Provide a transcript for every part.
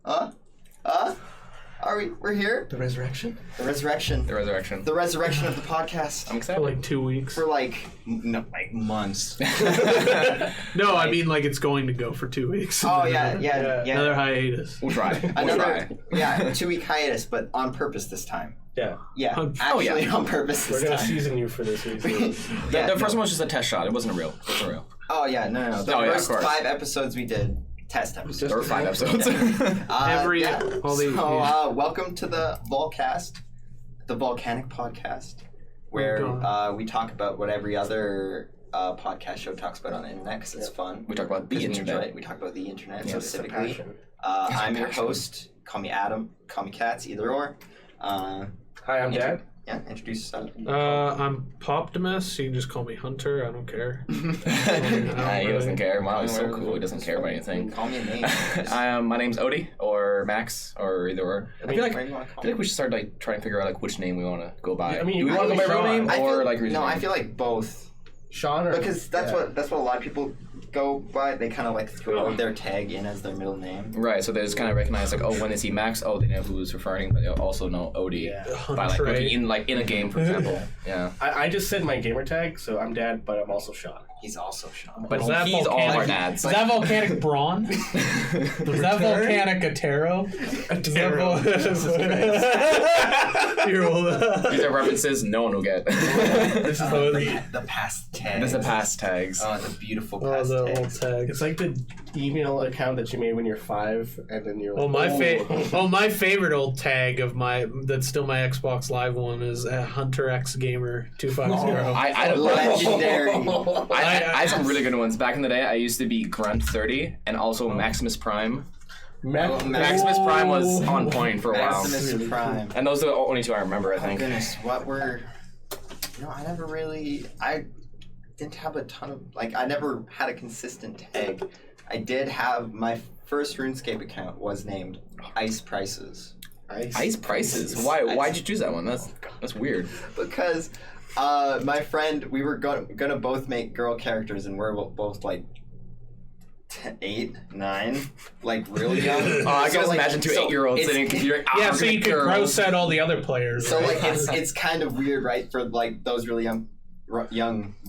We're here. The resurrection? The resurrection. The resurrection. The resurrection of the podcast. I'm excited. For like 2 weeks. For like months. No, I mean like it's going to go for 2 weeks. Oh yeah. Another hiatus. We'll try. Another 2-week hiatus, but on purpose this time. Yeah. Yeah. Actually, on purpose this We're time. gonna season you for this season. The first one was just a test shot. It wasn't real. It wasn't real. Oh yeah, no. The first 5 episodes we did. Test episodes. There were 5 episodes. Welcome to the VolCast, the volcanic podcast, where we talk about what every other podcast show talks about on the internet because it's fun. We talk about the internet. We talk about the internet specifically. I'm your host. Call me Adam. Call me Katz. Either or. Hi, I'm Dad. Yeah, introduce yourself. I'm Poptimus. You can just call me Hunter. I don't care. He doesn't care. Wow, he's so cool. He doesn't care about anything. Call me a name. My name's Odie or Max or either or. I feel like we should start like trying to figure out like which name we want to go by. I mean, do we want to go by real name or like real name? I feel like both. Sean or because that's what a lot of people go by. They kind of like throw their tag in as their middle name. Right, so they just kind of recognize like, oh, when is he Max? Oh, they know who's referring, but they also know Odie by like looking in a game, for example. Yeah. I just said my gamer tag, so I'm Dad, but I'm also Sean. He's also Sean. But he's all our dads. Is that volcanic brawn? Is that volcanic Atero? These are references no one will get. This is the past tags. This is the past tags. Oh, the beautiful past old tags. tags. It's like the email account that you made when you're 5, and then you're like, my favorite old tag of that's still my Xbox Live one is Hunter X Gamer 250. Legendary. I had some really good ones. Back in the day, I used to be Grunt30 and also Maximus Prime. Maximus Prime was on point for a while. Maximus Prime. And those are the only 2 I remember, I think. Oh, goodness. I didn't have a ton of, I never had a consistent tag. I did have, my first RuneScape account was named Ice Prices. Ice Prices? Why'd you choose that one? That's weird. Because my friend, we were gonna both make girl characters, and we're both like 8, 9, like really young. I can just imagine 2 8-year-olds sitting at the computer. Yeah, so you could gross out all the other players. So like it's kind of weird, right? For like those really young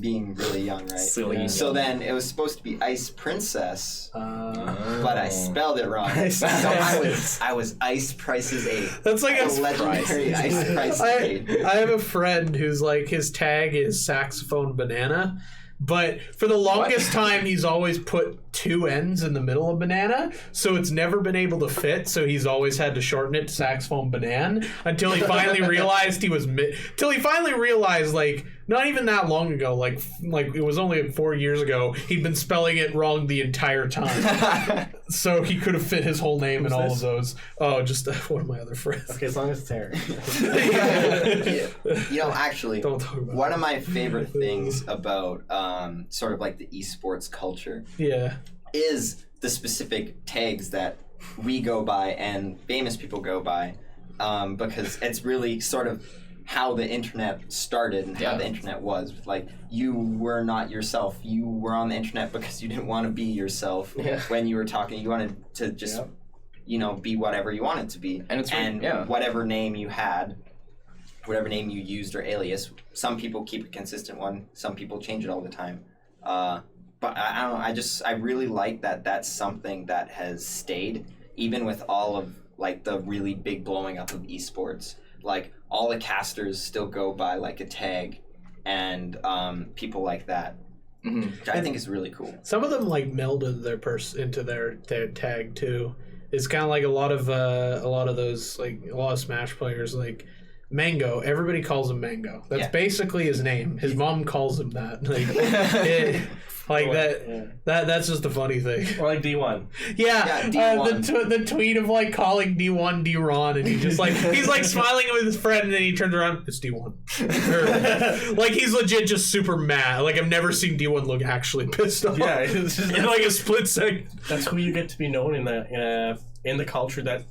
being really young, right? Silly. So then it was supposed to be Ice Princess, but I spelled it wrong. So I was Ice Prices 8. That's like a legendary Ice Prices 8. I have a friend who's like, his tag is Saxophone Banana. But for the longest time, he's always put 2 N's in the middle of banana, so it's never been able to fit. So he's always had to shorten it to Saxophone Banana until he finally realized like not even that long ago, like it was only 4 years ago, he'd been spelling it wrong the entire time. So he could have fit his whole name in all of those. Oh, just one of my other friends. Okay, as long as it's Aaron. Actually, don't talk about one of my favorite things about sort of like the esports culture is the specific tags that we go by and famous people go by, because it's really sort of how the internet started and how the internet was. Like, you were not yourself. You were on the internet because you didn't want to be yourself when you were talking. You wanted to just, be whatever you wanted to be. And whatever name you had, whatever name you used or alias, some people keep a consistent one. Some people change it all the time. But I don't know. I really like that that's something that has stayed, even with all of like the really big blowing up of esports. Like, all the casters still go by like a tag, and people like that, which I think is really cool. Some of them like melded their into their tag too. It's kind of like a lot of those, like a lot of Smash players, like Mango. Everybody calls him Mango. That's basically his name. His mom calls him that. Like, that's just a funny thing. Or like D1. Yeah, D1. The tweet of like calling D1 D-Ron, and he's like smiling with his friend, and then he turns around, it's D1. Like, he's legit just super mad. Like, I've never seen D1 look actually pissed off. Yeah, it's just in like a split second. That's who you get to be known in the culture that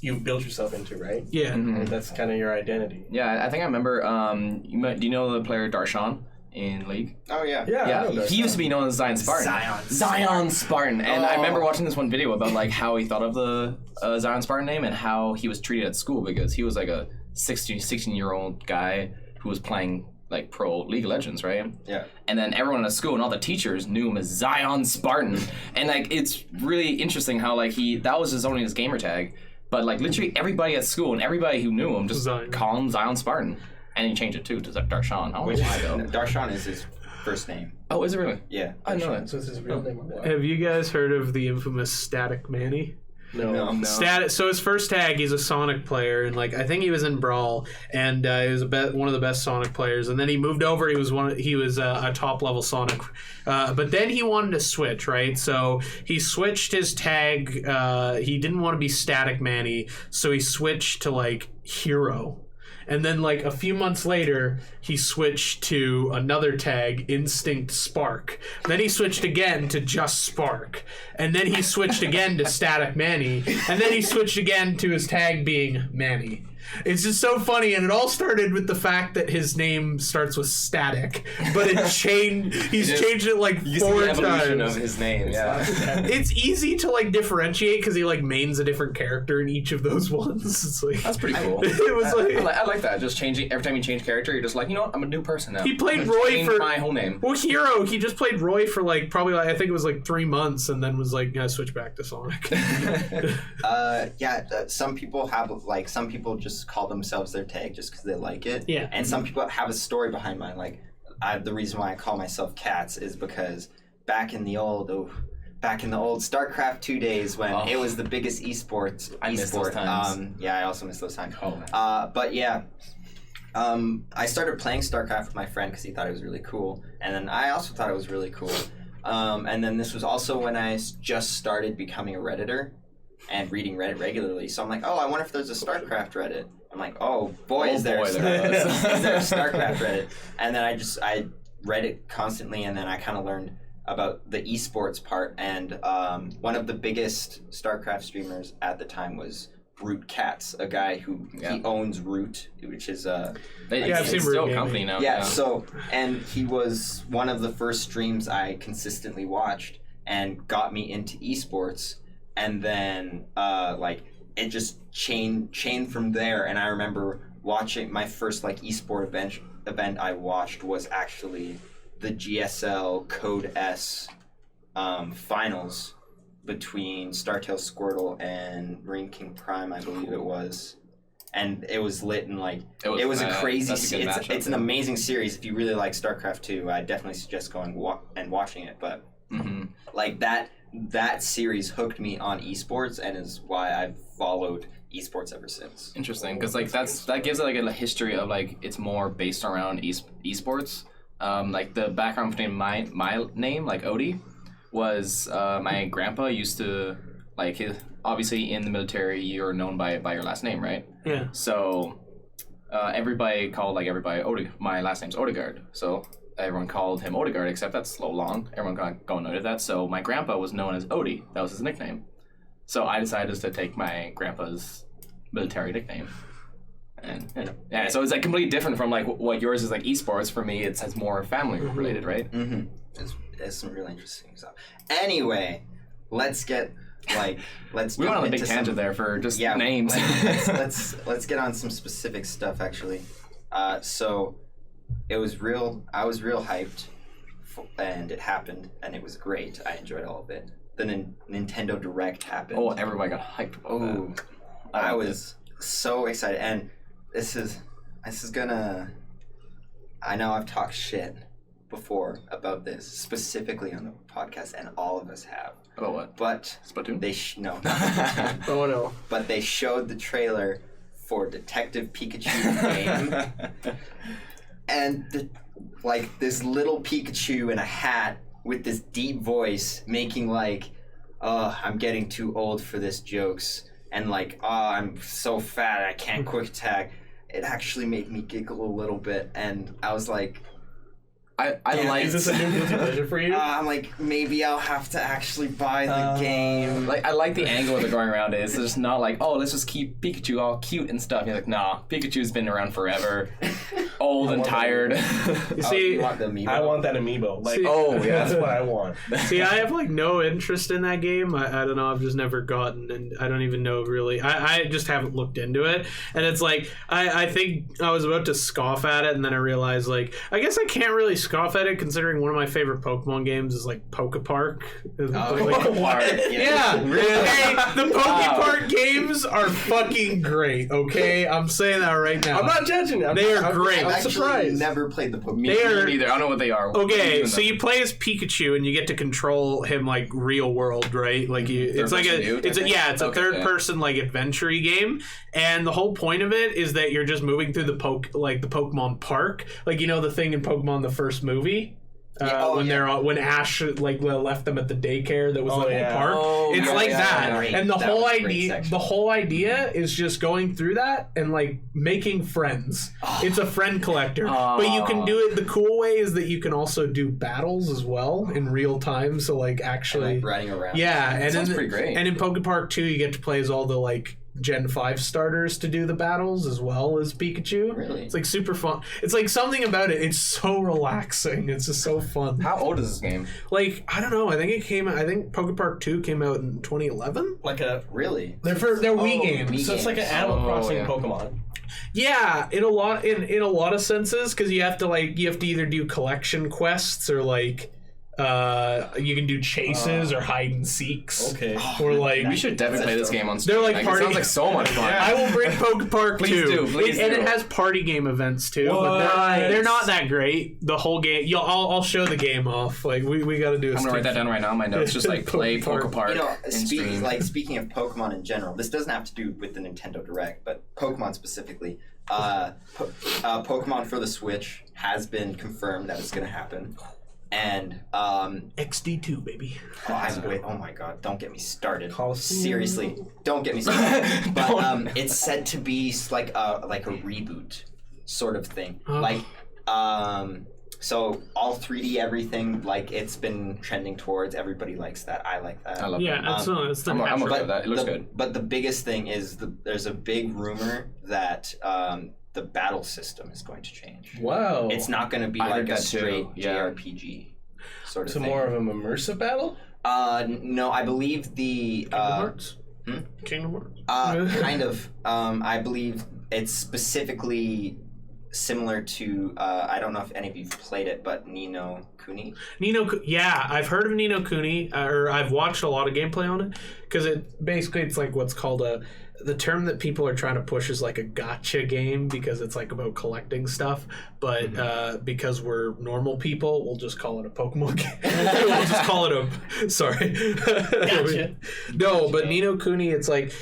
you've built yourself into, right? Yeah. And that's kind of your identity. Yeah, I think I remember. Do you know the player Darshan in League. Oh yeah. Yeah. He used to be known as Zion Spartan. Zion Spartan. And I remember watching this one video about like how he thought of the Zion Spartan name and how he was treated at school, because he was like a 16-year-old guy who was playing like pro League of Legends, right? Yeah. And then everyone at school and all the teachers knew him as Zion Spartan. And like it's really interesting how like that was only his gamer tag. But like literally everybody at school and everybody who knew him just call him Zion Spartan. And he changed it too to Darshan. I don't know why though. Darshan is his first name. Oh, is it really? Yeah. I know that. So it's his real name. Have you guys heard of the infamous Static Manny? No. So his first tag, he's a Sonic player, and like I think he was in Brawl, and he was one of the best Sonic players. And then he moved over. He was a top level Sonic, but then he wanted to switch, right? So he switched his tag. He didn't want to be Static Manny, so he switched to like Hero. And then, like, a few months later, he switched to another tag, Instinct Spark. Then he switched again to just Spark. And then he switched again to Static Manny. And then he switched again to his tag being Manny. It's just so funny, and it all started with the fact that his name starts with Static, but it changed. He's changed it like 4 times. Of his name, yeah. It's easy to like differentiate because he like mains a different character in each of those ones. It's like that's pretty cool. It was I like that. Just changing every time you change character, you're just like, you know what? I'm a new person now. He played Roy for my whole name. Well, Hero. He just played Roy for like probably like, I think it was like 3 months, and then was like, yeah, switch back to Sonic. Some people just call themselves their tag just because they like it. Yeah. And some people have a story behind mine. Like, the reason why I call myself Cats is because back in the old StarCraft 2 days when it was the biggest esport. I miss those times. I also miss those times. Oh. I started playing StarCraft with my friend because he thought it was really cool, and then I also thought it was really cool. And then this was also when I just started becoming a Redditor and reading Reddit regularly. So I'm like, oh, I wonder if there's a StarCraft Reddit. I'm like, oh boy, is there a StarCraft Reddit. And then I read it constantly, and then I kind of learned about the esports part. And one of the biggest StarCraft streamers at the time was Root Cats, a guy who he owns Root, which is it's still a company now. Yeah, so, and he was one of the first streams I consistently watched and got me into esports. And then, it just chained from there. And I remember watching my first, esport event I watched was actually the GSL Code S finals between StarTale Squirtle and Marine King Prime, I believe it was. And it was lit and, it was a crazy... It's an amazing series. If you really like StarCraft 2, I definitely suggest going and watching it. But, that series hooked me on esports and is why I've followed esports ever since. Interesting, because that gives it a history of it's more based around esports. The background behind my name, Odie, was my grandpa used to obviously in the military you're known by your last name, right? Yeah. So everybody called everybody Odie. My last name's Odegaard, so everyone called him Odegaard, except that's so long. Everyone got going under that. So my grandpa was known as Odie. That was his nickname. So I decided to take my grandpa's military nickname. And so it's completely different from what yours is esports. For me, it's more family related, right? Mm-hmm. It's some really interesting stuff. Anyway, let's get we went on a big tangent there for just names. Let's get on some specific stuff actually. So it was real. I was real hyped, and it happened, and it was great. I enjoyed all of it. The Nintendo Direct happened. Oh, everybody got hyped about that. I was so excited, and this is gonna. I know I've talked shit before about this specifically on the podcast, and all of us have. About what? But Splatoon? No. Oh no. But they showed the trailer for Detective Pikachu game. And this little Pikachu in a hat with this deep voice making I'm getting too old for this jokes, and I'm so fat I can't quick attack. It actually made me giggle a little bit, and I was like, I like. Is this a new guilty pleasure for you? I'm like, maybe I'll have to actually buy the game. Like I like the angle they're going around. It's just not like, oh, let's just keep Pikachu all cute and stuff. You're like, nah, Pikachu's been around forever, old and tired. You see, you want the amiibo? I want that amiibo. Like, See- Oh, yeah. that's what I want. See, I have like no interest in that game. I don't know. I've just never gotten, and I don't even know really. I just haven't looked into it. And it's like I think I was about to scoff at it, and then I realized like I guess I can't really scoff at it considering one of my favorite Pokemon games is like Poke Park. What? Yeah, Really? Hey, the Poke Park games are fucking great. Okay, I'm saying that right now. I'm not judging it. They are great. I've I'm actually surprised. never played the Pokemon. Me They are- neither. I don't know what they are. Okay, Even so though- you play as Pikachu and you get to control him like real world, right? Like you, it's like Third-person view a, it's a type yeah, thing? it's a Okay, third yeah. person like adventure-y game, and the whole point of it is that you're just moving through the Pokemon Park, like you know the thing in Pokemon the first movie. When Ash like left them at the daycare that was Oh, the whole yeah. park. Oh, It's yeah, like yeah, that, yeah. and the That whole was a great idea, section. the whole idea is just going through that and like making friends. It's a friend collector, but you can do it. The cool way is that you can also do battles as well in real time. So like actually, Like running around. yeah, and sounds in, pretty great. And in Poke Park 2, you get to play as all the like Gen 5 starters to do the battles as well as Pikachu. Really? It's like super fun. It's like something about it. It's so relaxing. It's just so fun. How old is this game? Like I don't know. I think Poke Park 2 came out in 2011. Like a. Really? They're Wii games. Wii So it's like an games. Animal Crossing yeah. Pokemon. Yeah, in a lot of senses, because you have to either do collection quests or like you can do chases or hide and seeks. Okay. Or like We should definitely play this game on They're stream. like It party- sounds like so much fun. I will bring Poke Park Please too. do, please And do. it has party game events too, but Nice. they're not that great. The whole game, I'll show the game off. Like we got to do. I'm gonna write that down right now. My notes just like play Poke Poke Park in stream. Speaking of Pokemon in general, this doesn't have to do with the Nintendo Direct, but Pokemon specifically. Pokemon for the Switch has been confirmed that it's going to happen, and XD2 baby. oh my god, don't get me started. Coliseum. Seriously, don't get me started. But it's said to be like a reboot sort of thing, So all 3D everything, like it's been trending towards. Everybody likes that. I like that. I love Yeah, it. that's the I'm natural. okay with that. It looks the, good. But the biggest thing is there's a big rumor that the battle system is going to change. Wow. It's not going to be I like heard a that too, straight yeah. JRPG sort of So thing. more of an immersive battle? No, I believe the Kingdom Hearts. hmm? Kingdom Hearts. kind of. I believe it's specifically similar to I don't know if any of you've played it, but Ni no Kuni. Yeah, I've heard of Ni no Kuni, or I've watched a lot of gameplay on it, because it's like what's called the term that people are trying to push is like a gotcha game, because it's like about collecting stuff, but because we're normal people, we'll just call it a Pokemon game. We'll just call it a sorry. Gotcha. No, but Ni no Kuni, it's like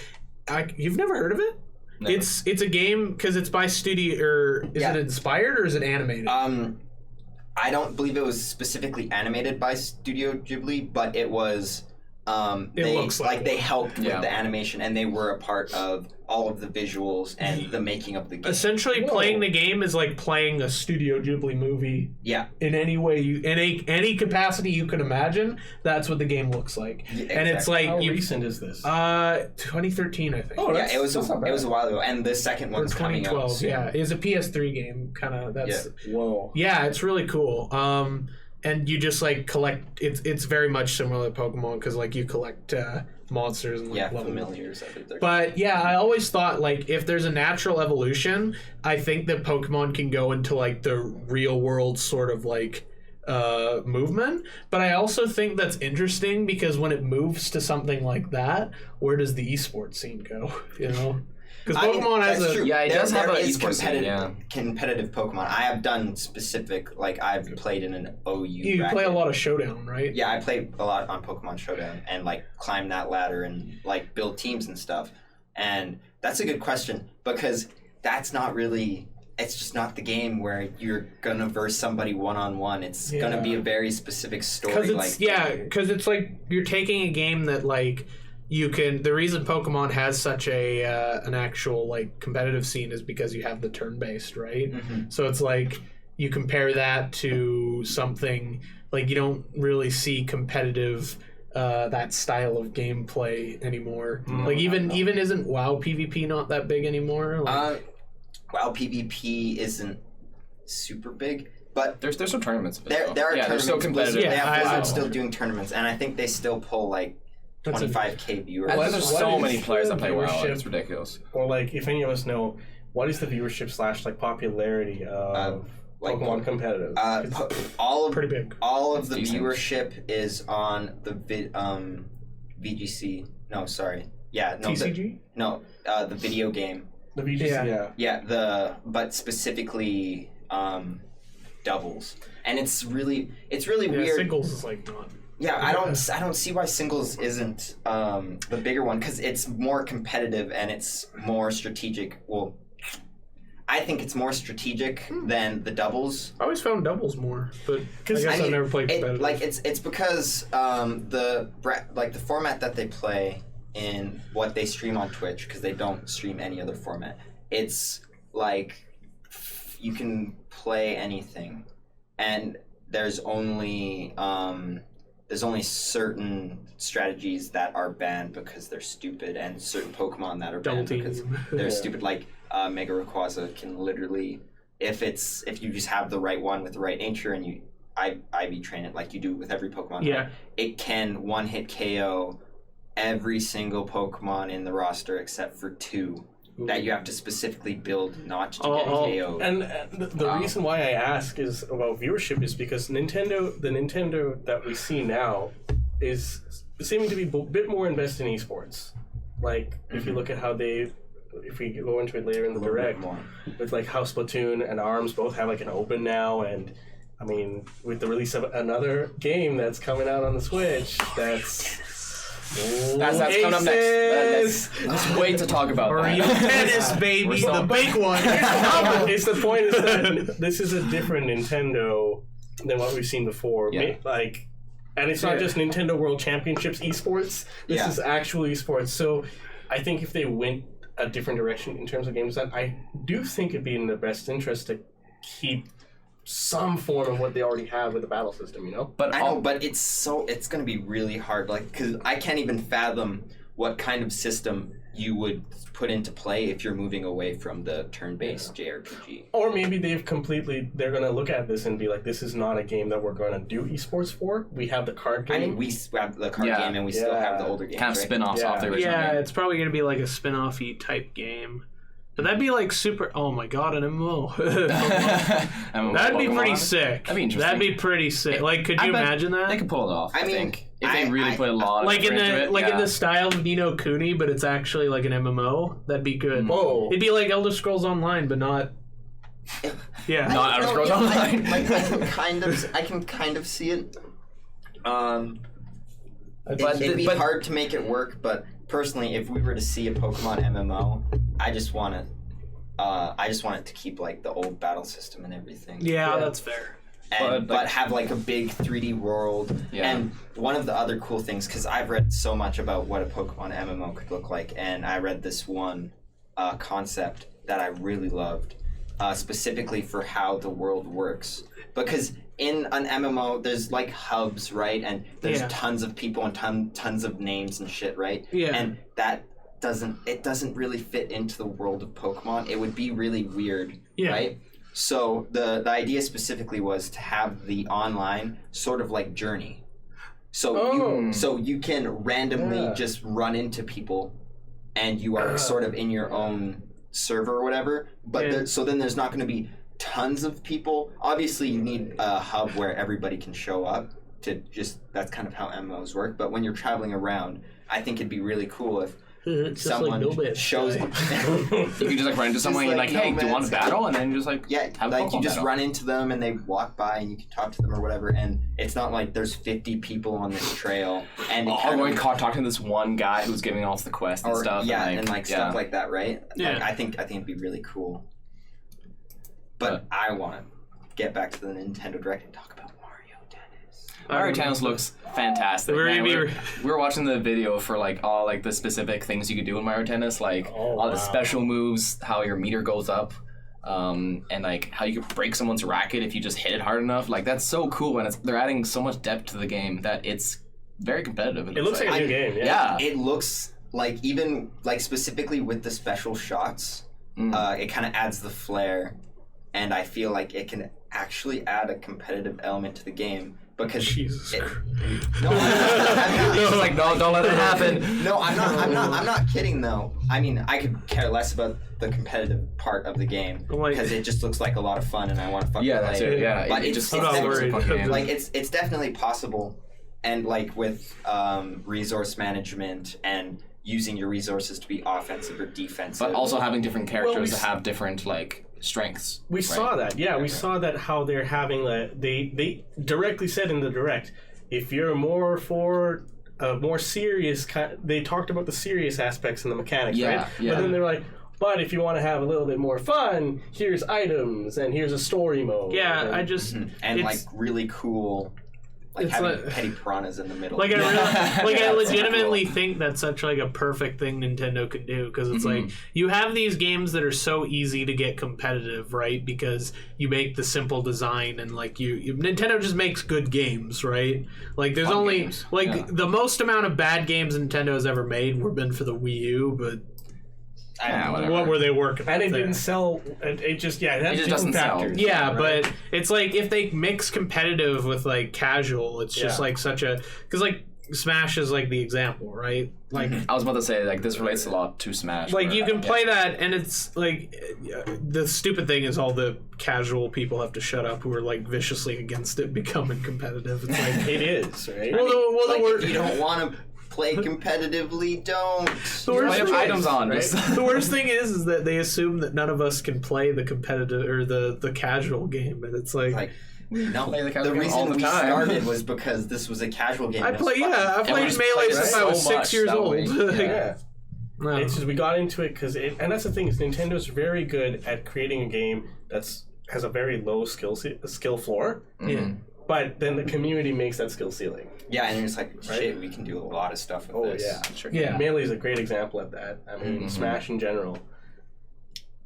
you've never heard of it? Never. It's a game because it's by studio, or is it inspired or is it animated? I don't believe it was specifically animated by Studio Ghibli, but it was. They looks like they helped with Yeah. the animation, and they were a part of all of the visuals and the making of the game. Essentially, Whoa. playing the game is like playing a Studio Ghibli movie Yeah, in any way any capacity you can imagine. That's what the game looks like, Yeah, and it's exactly. like How recent is this? 2013, I think. Oh, yeah. that's- It was that's not bad. it was a while ago, and the second Or one's coming out 2012. soon. Yeah, it's a PS3 game. Kind of. That's Whoa. yeah. It's really cool. And you just like collect. It's very much similar to Pokemon, because like you collect monsters and like Yeah, level familiars. I think they're- But yeah, I always thought like if there's a natural evolution, I think that Pokemon can go into like the real world sort of like movement. But I also think that's interesting, because when it moves to something like that, where does the esports scene go? You know, because I mean, Pokemon has that's a true. Yeah, it There- does have there a is esports scene, competitive Pokemon. I have done specific, like I've played in an OU. you bracket. play a lot of Showdown, right? Yeah, I played a lot on Pokemon Showdown and like climb that ladder and like build teams and stuff. And that's a good question, because that's not really. It's just not the game where you're gonna verse somebody one-on-one. It's gonna be a very specific story. Because it's like you're taking a game that like you can. The reason Pokemon has such an actual like competitive scene is because you have the turn-based, right? Mm-hmm. So it's like you compare that to something like you don't really see competitive that style of gameplay anymore. Like even isn't WoW PvP not that big anymore? Like, WoW PvP isn't super big, but there's some tournaments. There are tournaments. They're still competitive. Blizzard's still doing tournaments, and I think they still pull like 25k viewers. Well, there's so many players that play WoW. viewership? It's ridiculous. Or like, if any of us know, what is the viewership / like popularity of like Pokemon competitive? pretty big. All of the Decent. viewership is on the VGC. No, sorry. Yeah, no. TCG? The video game. The VGC, Yeah, but specifically doubles, and it's really weird. Singles is like not. Yeah, I don't see why singles isn't the bigger one, because it's more competitive and it's more strategic. Well, I think it's more strategic than the doubles. I always found doubles more, but I guess I've never played competitive. It's because the format that they play in what they stream on Twitch, because they don't stream any other format. It's like you can play anything, and there's only certain strategies that are banned because they're stupid, and certain Pokemon that are banned because they're stupid. Like Mega Rayquaza can literally, if you just have the right one with the right nature and you IV train it like you do with every Pokemon, it can one-hit KO every single Pokemon in the roster except for 2 that you have to specifically build not to get KO'd. And the reason why I ask is about viewership is because the Nintendo that we see now is seeming to be a bit more invested in esports. Like, if you look at how if we go into it later in the direct, with like how Splatoon and ARMS both have like an open now, and I mean, with the release of another game that's coming out on the Switch, that's coming up next. Let's wait to talk about that. Tennis, baby, the big one. It's the point is that this is a different Nintendo than what we've seen before. Yeah. Like, and it's not just Nintendo World Championships esports. This is actual esports. So I think if they went a different direction in terms of game design, I do think it'd be in their best interest to keep some form of what they already have with the battle system, you know? But I know, but it's going to be really hard, like, because I can't even fathom what kind of system you would put into play if you're moving away from the turn-based JRPG. Or maybe they're going to look at this and be like, this is not a game that we're going to do esports for. We have the card game. I mean, we have the card game and we still have the older games, kind of spin-offs off the original game. It's probably going to be like a spin-off-y type game. But that'd be like super. Oh my god, an MMO. That'd be pretty sick. That'd be interesting. That'd be pretty sick. Like, could you imagine that? They could pull it off. I mean, think. If they really put a lot of like effort into it, in the style of Ni no Kuni, but it's actually like an MMO. That'd be good. Whoa. It'd be like Elder Scrolls Online, but not. Yeah. Not Elder Scrolls Online. I can kind of see it. It'd be hard to make it work, but personally, if we were to see a Pokemon MMO, I just want it to keep like the old battle system and everything. Yeah, that's fair. But have like a big 3D world. Yeah. And one of the other cool things, because I've read so much about what a Pokemon MMO could look like, and I read this one concept that I really loved, specifically for how the world works. Because in an MMO, there's like hubs, right? And there's tons of people and tons of names and shit, right? Yeah. And that doesn't really fit into the world of Pokemon. It would be really weird, right? So the idea specifically was to have the online sort of like Journey. So you can randomly just run into people, and you are sort of in your own server or whatever. But so then there's not going to be tons of people. Obviously, you need a hub where everybody can show up. That's kind of how MMOs work. But when you're traveling around, I think it'd be really cool if someone shows up. You can just like run into someone and you're like, hey, do you want to battle? And then you just like have a you just battle. run into them and they walk by and you can talk to them or whatever. And it's not like there's 50 people on this trail and talking to this one guy who's giving us the quest and stuff. Stuff like that, right? Yeah. Like, I think it'd be really cool. But I want to get back to the Nintendo Direct and talk about Mario Tennis. Mario Tennis looks fantastic. We were watching the video for like all like the specific things you could do in Mario Tennis, like all the special moves, how your meter goes up. and like how you could break someone's racket if you just hit it hard enough. Like that's so cool, and they're adding so much depth to the game that it's very competitive. It looks like a new game. Yeah, it looks like, even like specifically with the special shots, it kind of adds the flair, and I feel like it can actually add a competitive element to the game. Because Jesus Christ. No, I'm not. like don't let it happen. No, I'm not kidding though. I mean, I could care less about the competitive part of the game because it just looks like a lot of fun, and I want to fucking play. That's it. Yeah, but it's it's definitely possible, and like with resource management and using your resources to be offensive or defensive, but also having different characters that have different like strengths. We saw that. Yeah, we saw that how they're having they directly said in the direct, if you're more for a more serious they talked about the serious aspects and the mechanics, right? Yeah. But then they're like, but if you want to have a little bit more fun, here's items and here's a story mode. Yeah, and, I just and like really cool. Like having petty piranhas in the middle. Like I legitimately think that's such like a perfect thing Nintendo can do, because it's like you have these games that are so easy to get competitive, right? Because you make the simple design and like you Nintendo just makes good games, right? Like there's only games. The most amount of bad games Nintendo has ever made were been for the Wii U, but what were they working? And it didn't sell. It just doesn't sell. Yeah, right? But it's like if they mix competitive with like casual, it's just like such a because like Smash is like the example, right? Like I was about to say like this relates a lot to Smash. Like you can play that, and it's like the stupid thing is all the casual people have to shut up who are like viciously against it becoming competitive. It's like it is, right? If you don't want to play competitively, don't. Items on. Right? The worst thing is that they assume that none of us can play the competitive or the casual game, and it's like no. The reason we started was because this was a casual game. I played Melee since I was 6 years old. No. It's just we got into it because and that's the thing is Nintendo's very good at creating a game has a very low skill floor. Yeah. But then the community makes that skill ceiling. Yeah, and it's like, shit, we can do a lot of stuff with this. Yeah, sure. Yeah. Melee is a great example of that. I mean, Smash in general.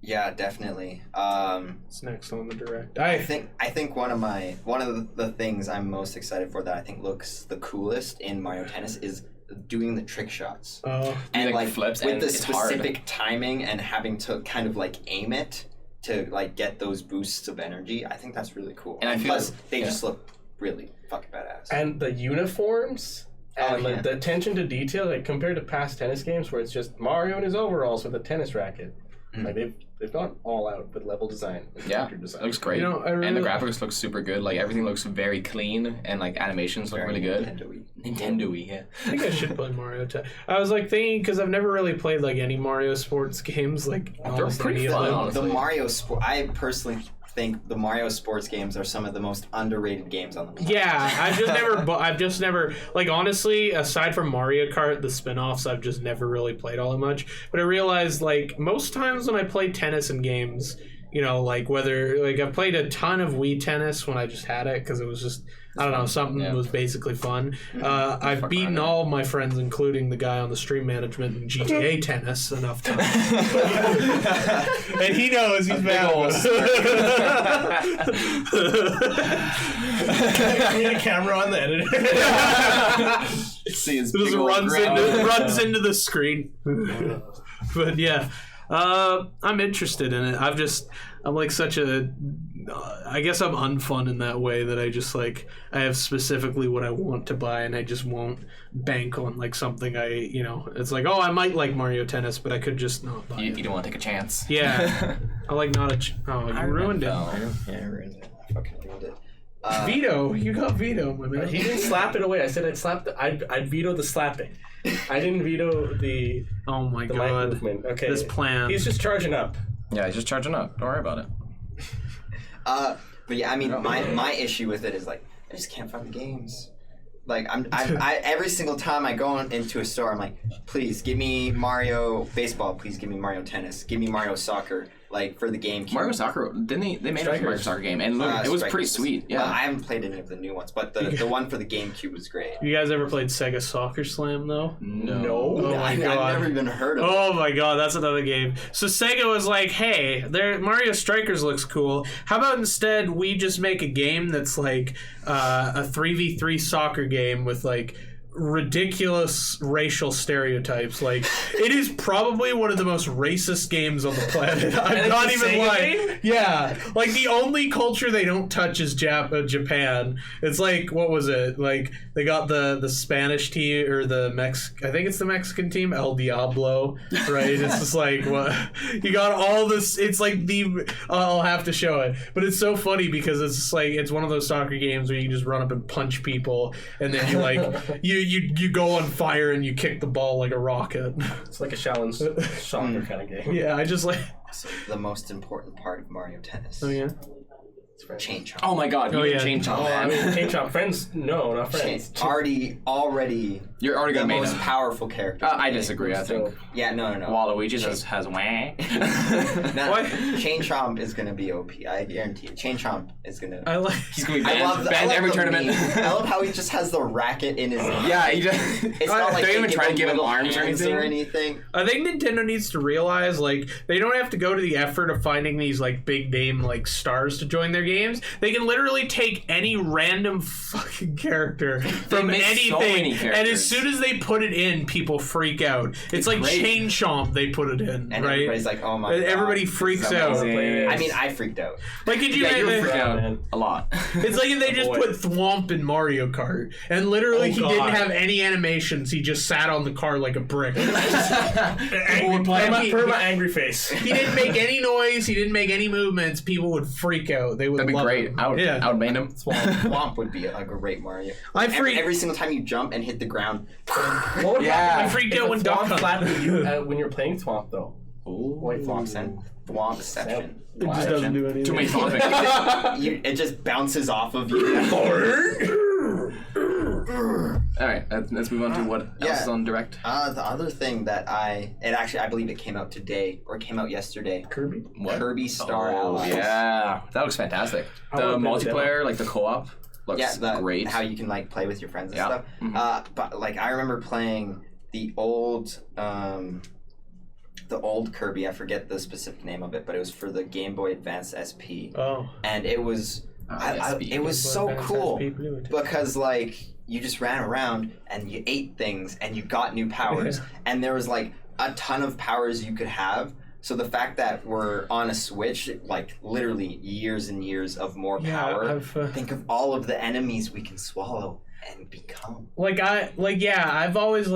Yeah, definitely. It's next on the direct. I think one of the things I'm most excited for that I think looks the coolest in Mario Tennis is doing the trick shots. And like flips with the specific timing and having to kind of like aim it to like get those boosts of energy. I think that's really cool. And plus they just look really fucking badass. And the uniforms and the attention to detail, like compared to past tennis games where it's just Mario in his overalls with a tennis racket. Like they've gone all out with level design. Design. It looks great. And the graphics look super good. Like everything looks very clean, and like animations look really good. Nintendo-y, yeah. I think I should play Mario Tennis. I was like thinking because I've never really played like any Mario sports games. Like they're pretty fun. Honestly. The Mario sport. I personally think the Mario sports games are some of the most underrated games on the planet. Yeah, I've just never like honestly, aside from Mario Kart, the spin-offs, I've just never really played all that much. But I realized like most times when I play tennis in games, like whether like I played a ton of Wii Tennis when I just had it because it was just something was basically fun. I've beaten all my friends, including the guy on the stream management in GTA Tennis, enough times. And he knows he's bad. We need a camera on the editor. See his just runs into the screen. But yeah. I'm interested in it. I'm like such a I guess I'm unfun in that way that I just like I have specifically what I want to buy and I just won't bank on like something it's like I might like Mario Tennis but I could just not buy it. You don't want to take a chance. Yeah. I like not a you ruined it. Yeah, I ruined it. I fucking ruined it. Veto, you got veto, my man. He didn't slap it away. I said I'd veto the slapping. I didn't veto the my god movement. Okay, this plan. He's just charging up. Yeah, he's just charging up. Don't worry about it. But yeah, I mean, my issue with it is like I just can't find the games. Like I every single time I go into a store, I'm like, please give me Mario Baseball, please give me Mario Tennis, give me Mario Soccer, like for the GameCube. Mario Soccer, didn't they made a Mario Soccer game, and it was pretty sweet. Yeah, I haven't played any of the new ones, but the one for the GameCube was great. You guys ever played Sega Soccer Slam though? No. Oh my god, I've never even heard of it. Oh my god, that's another game. So Sega was like, hey, Mario Strikers looks cool. How about instead we just make a game that's like a 3v3 soccer game with like ridiculous racial stereotypes. Like, it is probably one of the most racist games on the planet. I'm not even lying. Yeah, like the only culture they don't touch is Japan. It's like, what was it? Like they got the Spanish team or I think it's the Mexican team, El Diablo, right? It's just like, what you got all this. It's like I'll have to show it, but it's so funny because it's just like it's one of those soccer games where you can just run up and punch people, and then you like you go on fire and you kick the ball like a rocket. It's like a challenge soccer kind of game. Yeah, I just like. So the most important part of Mario Tennis. Oh yeah. Chain chomp. Oh my god, chain chomp. Oh, I mean, chain chomp. Friends? No, not friends. Already. You're already the gonna make most them. Powerful character. I disagree. I think. Yeah, no. Waluigi has wah. Chain chomp is gonna be OP. I guarantee you. Chain chomp is gonna. He's gonna be banned every tournament. I love how he just has the racket in his. Yeah, he just. It's not like they don't even try to give him arms or anything. I think Nintendo needs to realize like they don't have to go to the effort of finding these like big name like stars to join their games. They can literally take any random fucking character from anything, and as soon as they put it in, people freak out. It's like great. Chain Chomp, they put it in, and right? Everybody's like, "Oh my god!" Everybody freaks out. I mean, I freaked out. Like, did you? Yeah, you freaked out a lot. It's like if they just put Thwomp in Mario Kart, and literally he didn't have any animations. He just sat on the car like a brick. Perma angry face. He didn't make any noise. He didn't make any movements. People would freak out. They would. That'd be great. I would main him. Thwomp would be a great Mario. Every single time you jump and hit the ground. I freaked out when Duck flat when you're playing Thwomp though. Ooh. Wait, Thwompception. It just doesn't do anything. Too many Thwomping. It just bounces off of you. Alright, let's move on to what else is on Direct. The other thing that I believe it came out today, or it came out yesterday. Kirby? What? Kirby Star Allies. Yeah, that looks fantastic. The multiplayer, like the co-op, looks great. How you can like play with your friends and stuff. Mm-hmm. But like I remember playing the old Kirby. I forget the specific name of it, but it was for the Game Boy Advance SP. Oh. And it was it was so cool because like you just ran around and you ate things and you got new powers and there was like a ton of powers you could have. So the fact that we're on a Switch, like literally years and years of more power. Think of all of the enemies we can swallow and become. I've always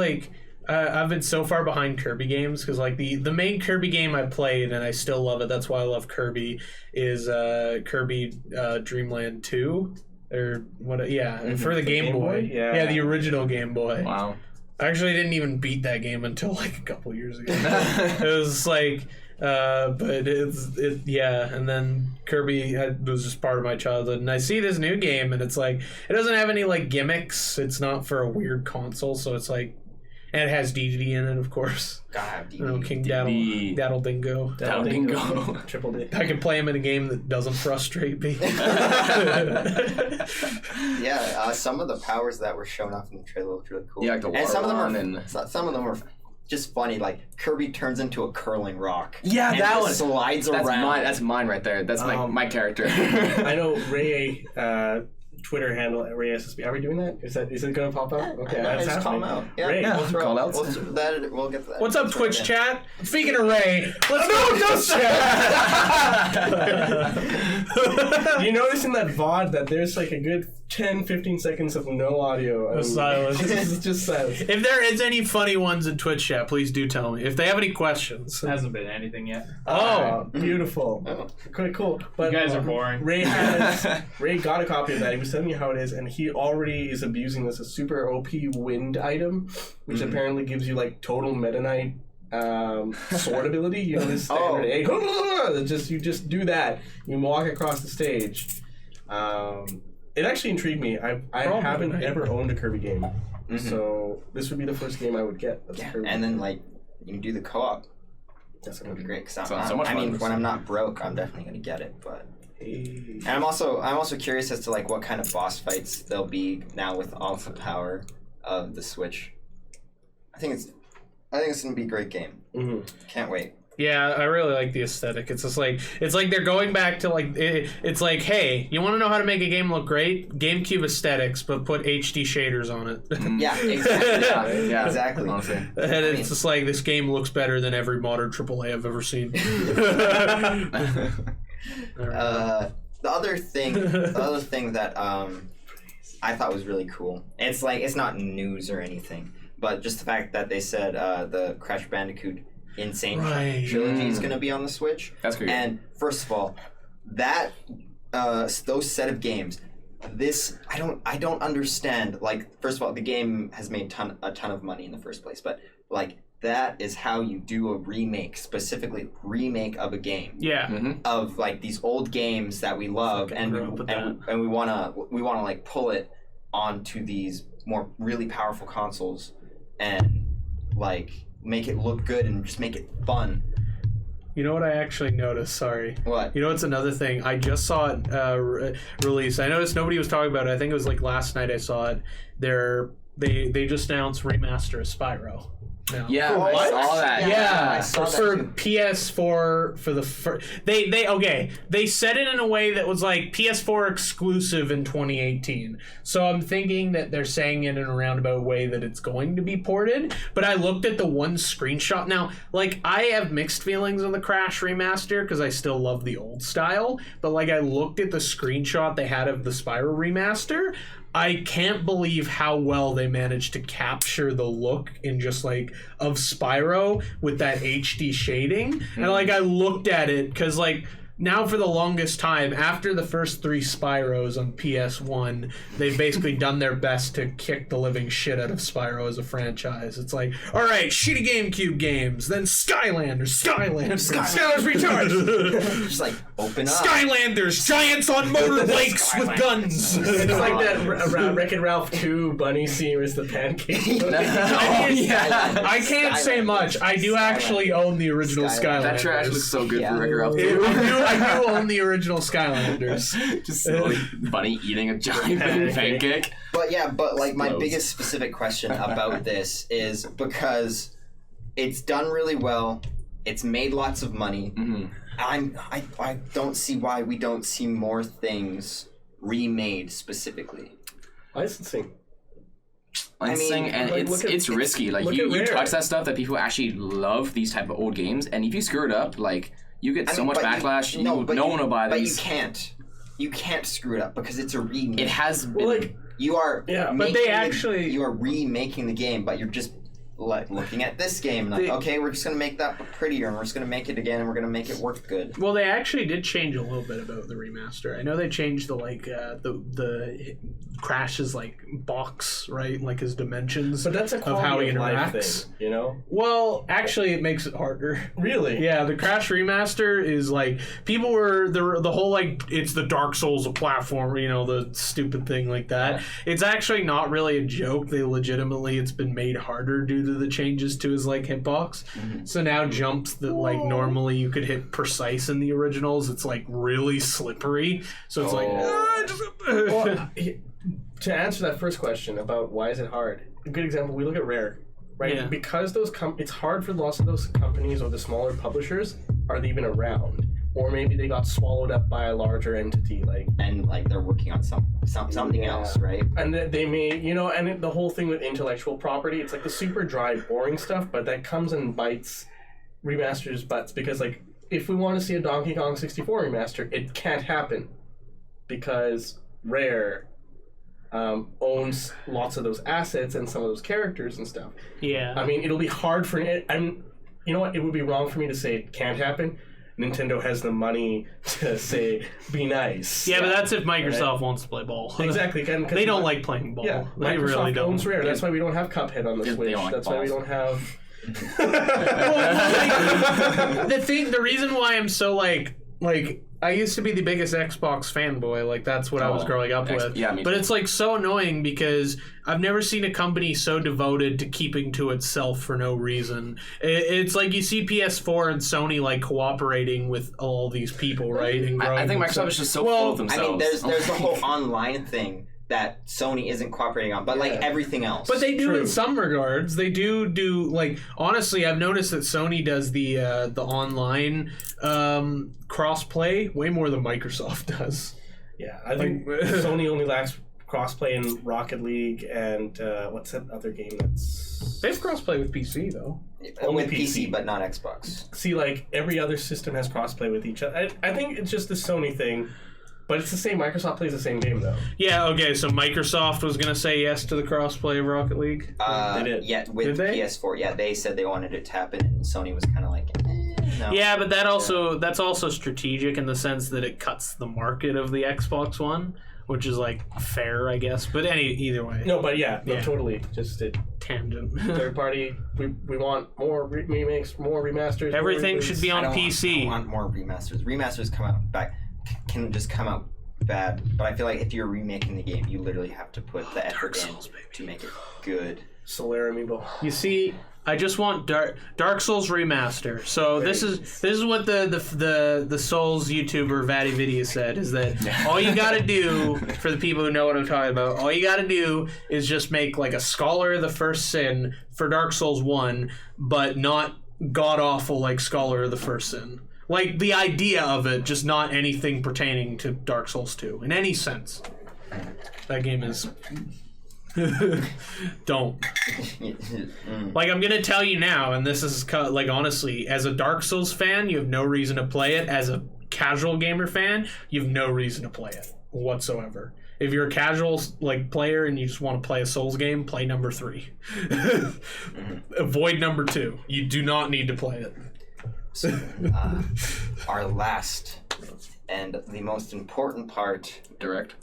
I've been so far behind Kirby games because like the main Kirby game I played and I still love it. That's why I love Kirby is Kirby Dreamland 2 or what? Yeah, mm-hmm. For the Game Boy. Yeah, the original Game Boy. Wow. I actually didn't even beat that game until like a couple years ago. It was like, but and then Kirby was just part of my childhood. And I see this new game and it's like it doesn't have any like gimmicks. It's not for a weird console, so it's like. And it has DDD in it, of course. Gotta have DDD. King Daddle Dingo. Daddle Dingo. Triple D. I can play him in a game that doesn't frustrate me. Some of the powers that were shown off in the trailer looked really cool. Yeah, like the water and some of them were just funny. Like Kirby turns into a curling rock. Yeah, that one slides around. That's mine right there. That's my character. I know Ray. Twitter handle at Ray SSB. Are we doing that? Is it going to pop up? Okay, that's happening. Call him out. Yeah, Ray, call out. We'll get to that. What's up, Twitch chat? Speaking of Ray, let's go chat. You notice in that VOD that there's like a good 10-15 seconds of no audio. Silence. It's just silence. If there is any funny ones in Twitch chat, please do tell me. If they have any questions. There hasn't been anything yet. Oh, beautiful. Oh. Quite cool. But you guys are boring. Ray got a copy of that. He was telling me how it is, and he already is abusing this. A super OP wind item, which apparently gives you like total Meta Knight sword ability. You know, this standard you just do that. You walk across the stage. It actually intrigued me. I haven't ever owned a Kirby game, so this would be the first game I would get. And then like you can do the co-op. That's gonna be great. Cause so much fun. when I'm not broke, I'm definitely gonna get it. But and I'm also curious as to like what kind of boss fights there'll be now with all the power of the Switch. I think it's gonna be a great game. Mm-hmm. Can't wait. Yeah, I really like the aesthetic. It's just like they're going back to like it's like, hey, you want to know how to make a game look great? GameCube aesthetics, but put HD shaders on it. Yeah, exactly. Yeah, exactly. Honestly. And it's just like this game looks better than every modern AAA I've ever seen. The other thing that I thought was really cool. It's like it's not news or anything, but just the fact that they said the Crash Bandicoot Insane Trilogy is going to be on the Switch. That's great. And first of all, that those set of games, I don't understand. Like, first of all, the game has made a ton of money in the first place, but like that is how you do a remake, specifically remake of a game. Yeah. Mm-hmm. Of like these old games that we love, and we wanna like pull it onto these more really powerful consoles and like make it look good and just make it fun. You know what I actually noticed? Sorry. What? You know what's another thing? I just saw it released. I noticed nobody was talking about it. I think it was like last night I saw it. They just announced remaster of Spyro. No. Yeah, I saw that. Yeah, I saw for that too. PS4 for the first. They said it in a way that was like PS4 exclusive in 2018. So I'm thinking that they're saying it in a roundabout way that it's going to be ported. But I looked at the one screenshot. Now, like, I have mixed feelings on the Crash remaster because I still love the old style. But like, I looked at the screenshot they had of the Spyro remaster. I can't believe how well they managed to capture the look in just like of Spyro with that HD shading. And like I looked at it because like now for the longest time after the first 3 Spyros on PS1, they've basically done their best to kick the living shit out of Spyro as a franchise. It's like, all right, shitty GameCube games, then Skylanders Recharged. Just like open up. Skylanders, giants on motorbikes with guns. It's like that Wreck-It Ralph 2 bunny scene with the pancake. I can't say much. I do actually own the original Skylanders. That trash looks so good for Wreck-It Ralph. I do own the original Skylanders. Just bunny eating a giant pancake. But like my biggest specific question about this is because it's done really well, it's made lots of money. Mm-hmm. I don't see why we don't see more things remade specifically. Licensing. And like, it's risky. Like you touch that stuff that people actually love these type of old games, and if you screw it up, like you get so much backlash. No one will buy these. But you can't screw it up because it's a remake. It has been. You are. But they actually. You are remaking the game, but you're just like looking at this game and like, okay, we're just gonna make that prettier, and we're just gonna make it again, and we're gonna make it work good. Well, they actually did change a little bit about the remaster. I know they changed the the Crash's like box, right, like his dimensions. But that's a of how he interacts. Thing, you know. Well, actually, it makes it harder. Really? Yeah, the Crash remaster is like people were the whole like it's the Dark Souls of platform, you know, the stupid thing like that. Yeah. It's actually not really a joke. It's been made harder due to the changes to his like hitbox. Mm-hmm. So now jumps that like normally you could hit precise in the originals, it's like really slippery. So it's to answer that first question about why is it hard, a good example, we look at Rare, right? Yeah. Because those it's hard for lots of those companies or the smaller publishers, are they even around? Or maybe they got swallowed up by a larger entity, and they're working on something else, right? And they may, you know, and the whole thing with intellectual property, it's like the super dry, boring stuff, but that comes and bites remasters' butts because, like, if we want to see a Donkey Kong 64 remaster, it can't happen because Rare owns lots of those assets and some of those characters and stuff. Yeah. I mean, it'll be hard for it. You know what? It would be wrong for me to say it can't happen. Nintendo has the money to say, be nice. Yeah, but that's if Microsoft wants to play ball. Exactly. They don't like playing ball. Yeah, they really don't. Owns Rare. That's why we don't have Cuphead on the Switch. That's why we don't have... The reason why I'm so like I used to be the biggest Xbox fanboy. Like, that's what I was growing up with. Yeah, me but too. it's, like, so annoying because I've never seen a company so devoted to keeping to itself for no reason. It's like you see PS4 and Sony, like, cooperating with all these people, right? And I think Microsoft is just so full of themselves. I mean, there's the whole online thing that Sony isn't cooperating on, but like everything else. But they do in some regards. They do like, honestly, I've noticed that Sony does the online cross-play way more than Microsoft does. Yeah, I think Sony only lacks crossplay in Rocket League and what's that other game that's... They have crossplay with PC, though. With PC, but not Xbox. See, like, every other system has crossplay with each other. I think it's just the Sony thing. But it's the same. Microsoft plays the same game, though. Yeah, okay, so Microsoft was going to say yes to the crossplay of Rocket League? They did. Yeah, with PS4. Yeah, they said they wanted it to happen, and Sony was kind of like, no. Yeah, but that's also strategic in the sense that it cuts the market of the Xbox One, which is, like, fair, I guess. But either way. No, but totally. Just a tangent. Third party, we want more remakes, more remasters. Everything should be on PC. I want more remasters. Remasters can just come out bad, but I feel like if you're remaking the game, you literally have to put the effort in to make it good. Solar Amiibo. You see, I just want Dark Souls remaster. So this is what the Souls YouTuber VatiVidya said, is that all you gotta do, for the people who know what I'm talking about, all you gotta do is just make like a Scholar of the First Sin for Dark Souls 1, but not god awful like Scholar of the First Sin. Like, the idea of it, just not anything pertaining to Dark Souls 2, in any sense. That game is... Don't. Like, I'm gonna tell you now, and this is, like, honestly, as a Dark Souls fan, you have no reason to play it. As a casual gamer fan, you have no reason to play it whatsoever. If you're a casual, like, player and you just want to play a Souls game, play number 3. Avoid number 2. You do not need to play it. So, our last and the most important part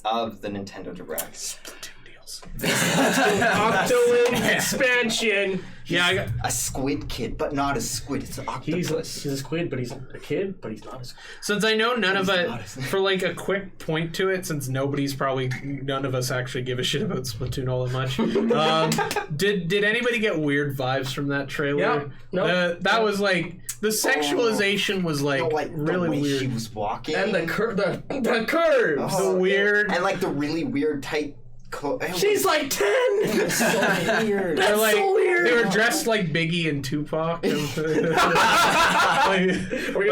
of the Nintendo Direct. Splatoon deals. Octoling expansion. Yeah, I got a squid kid, but not a squid. It's an octopus. He's a squid, but he's a kid, but he's not a squid. Since I know none of it, for like a quick point to it, since none of us actually give a shit about Splatoon all that much. Did anybody get weird vibes from that trailer? Yeah. No. That was like, the sexualization was like really the way weird. She was walking, and the curves, the weird, and like the really weird tight. She's like 10. It's so weird. That's like, so weird. They were dressed like Biggie and Tupac. We're gonna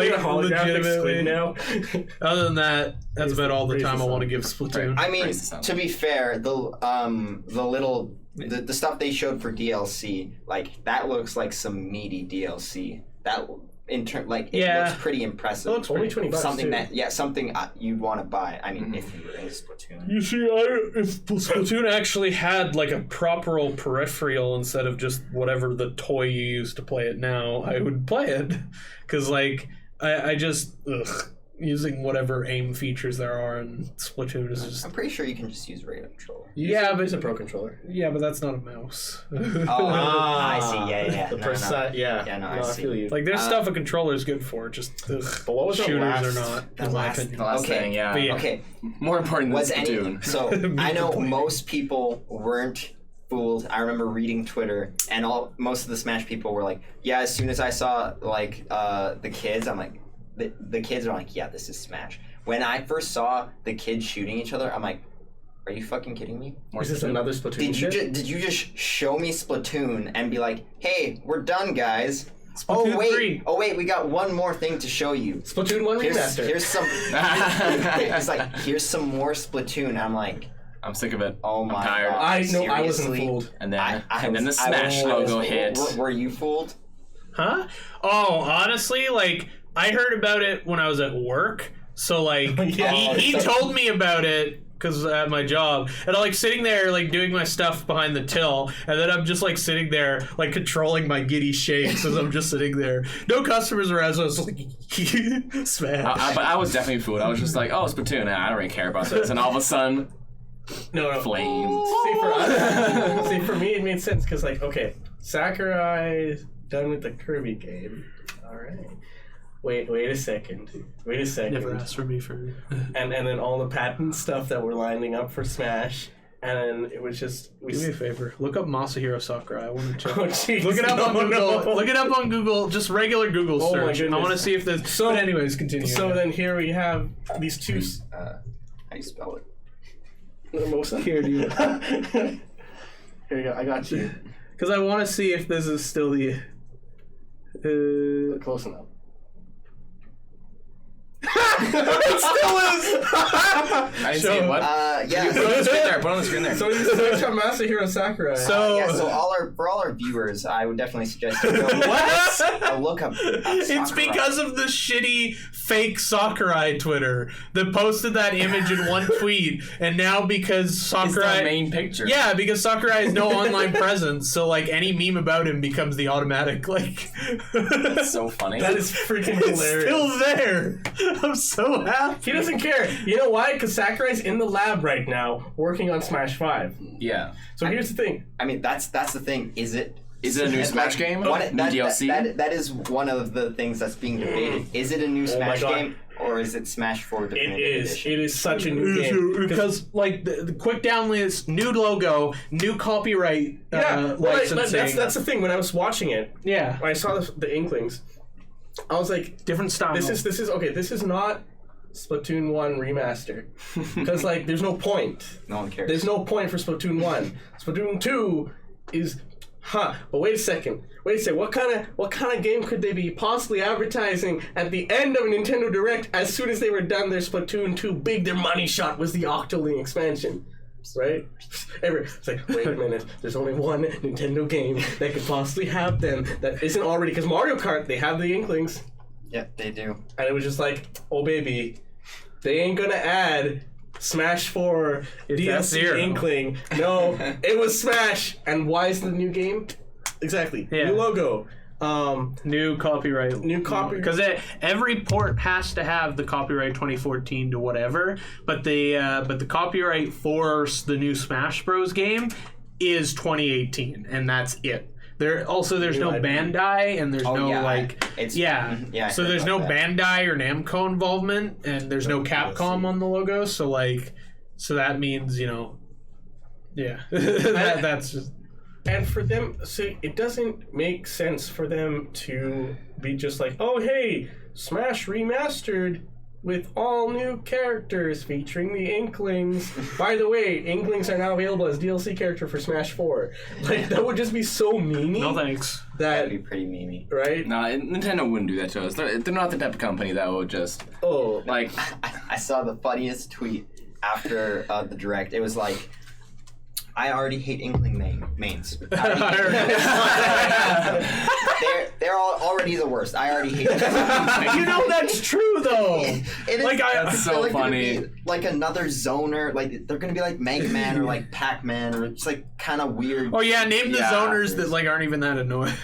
get a holographic squid now. Other than that, that's about all the time I want to give Splatoon. I mean, to be fair, the stuff they showed for DLC, like, that looks like some meaty DLC. That it looks pretty impressive. It looks only $20. Something something you'd want to buy. I mean, if you were in Splatoon. You see, if Splatoon actually had like a proper peripheral instead of just whatever the toy you use to play it now, I would play it. Because like I just using whatever aim features there are in Splatoon is just... I'm pretty sure you can just use radar controller. Yeah, but it's a pro controller. Yeah, but that's not a mouse. I see. Yeah. I feel you. Like, there's stuff a controller is good for. Just but what was shooters or not? The last thing, yeah. But Okay. More important than Splatoon. So I know most people weren't fooled. I remember reading Twitter, and most of the Smash people were like, "Yeah." As soon as I saw like the kids, I'm like. The kids are like, yeah, this is Smash. When I first saw the kids shooting each other, I'm like, are you fucking kidding me? Is this another Splatoon Did you just show me Splatoon and be like, hey, we're done, guys? Splatoon 3. Oh wait, we got one more thing to show you. Splatoon 1 remaster. Here's some. It's like, here's some more Splatoon. I'm like, I'm sick of it. Oh my I'm tired. God, I know. seriously? I wasn't fooled. And then the Smash logo hit. Were you fooled? Huh? Oh, honestly, like, I heard about it when I was at work. So, like, he told me about it because at my job, and I'm like sitting there like doing my stuff behind the till, and then I'm just like sitting there like controlling my giddy shakes as I'm just sitting there. No customers around, so I was like, Smash. But I was definitely fooled. I was just like, oh, Splatoon, I don't really care about this. And all of a sudden, flames. See, for me, it made sense because, like, okay, Sakurai's done with the Kirby game. All right. Wait a second. Never asked for me for. And then all the patent stuff that were lining up for Smash. And then it was just... Do me a favor. Look up Masahiro Sakurai. I want to check. Oh, jeez. Look it up on Google. No. Look it up on Google. Just regular Google Oh, search. my goodness. I want to see if there's... So, but anyways, continue. So then here we have these two... How do you spell it? Mimosa? Here, do you... Here you go. I got you. Because I want to see if this is still the... Close enough. It still is! I didn't see it. What? Yeah. Put it on the screen there. Put it on the screen there. So you search on Masahiro Sakurai. So... Yeah, so for all our viewers, I would definitely suggest you go look up It's Sakurai. because of the shitty fake Sakurai Twitter that posted that image in one tweet, and now because It's Sakurai... the main picture. Yeah, because Sakurai has no online presence, so like any meme about him becomes the automatic like. That's so funny. That is freaking It's hilarious. still there. I'm so happy. He doesn't care. You know why? Because Sakurai's in the lab right now working on Smash 5. Yeah. So here's the thing. I mean, that's the thing. Is it a new Smash game? New DLC? That is one of the things that's being debated. Is it a new Smash God. game, or is it Smash 4 Definitive It is. Edition? It is such a new game. Because like the quick down list, new logo, new copyright licensing. That's the thing. When I was watching it, yeah, when I saw the Inklings, I was like, different style. This is okay. This is not Splatoon 1 remaster, because like there's no point. No one cares. There's no point for Splatoon 1. Splatoon 2 is, but wait a second. What kind of game could they be possibly advertising at the end of a Nintendo Direct as soon as they were done their Splatoon 2 their money shot was the Octoling expansion. Right? It's like, wait a minute, there's only one Nintendo game that could possibly have them that isn't already, because Mario Kart, they have the Inklings. Yep, they do. And it was just like, oh baby, they ain't gonna add Smash 4 DLC Inkling. No, it was Smash. And why is the new game? Exactly. Yeah. New logo. New copyright. Because every port has to have the copyright 2014 to whatever, but the copyright for the new Smash Bros. Game is 2018, and that's it. There's no Bandai, and there's so there's no Bandai or Namco involvement, and there's no Capcom on the logo, so that means that's just. And for them, see, it doesn't make sense for them to be just like, oh hey, Smash remastered with all new characters featuring the Inklings. By the way, Inklings are now available as DLC character for Smash 4. Like, that would just be so memey. No thanks. That'd be pretty memey. Right? No, Nintendo wouldn't do that to us. They're not the type of company that would just... Oh. Like... I saw the funniest tweet after the Direct. It was like, I already hate Inkling mains. They're already the worst. I already hate them. That's true though. It is, that's so like funny. Be like another zoner, like they're gonna be like Mega Man or like Pac-Man or just like kind of weird. Oh yeah, name the zoners that like aren't even that annoying.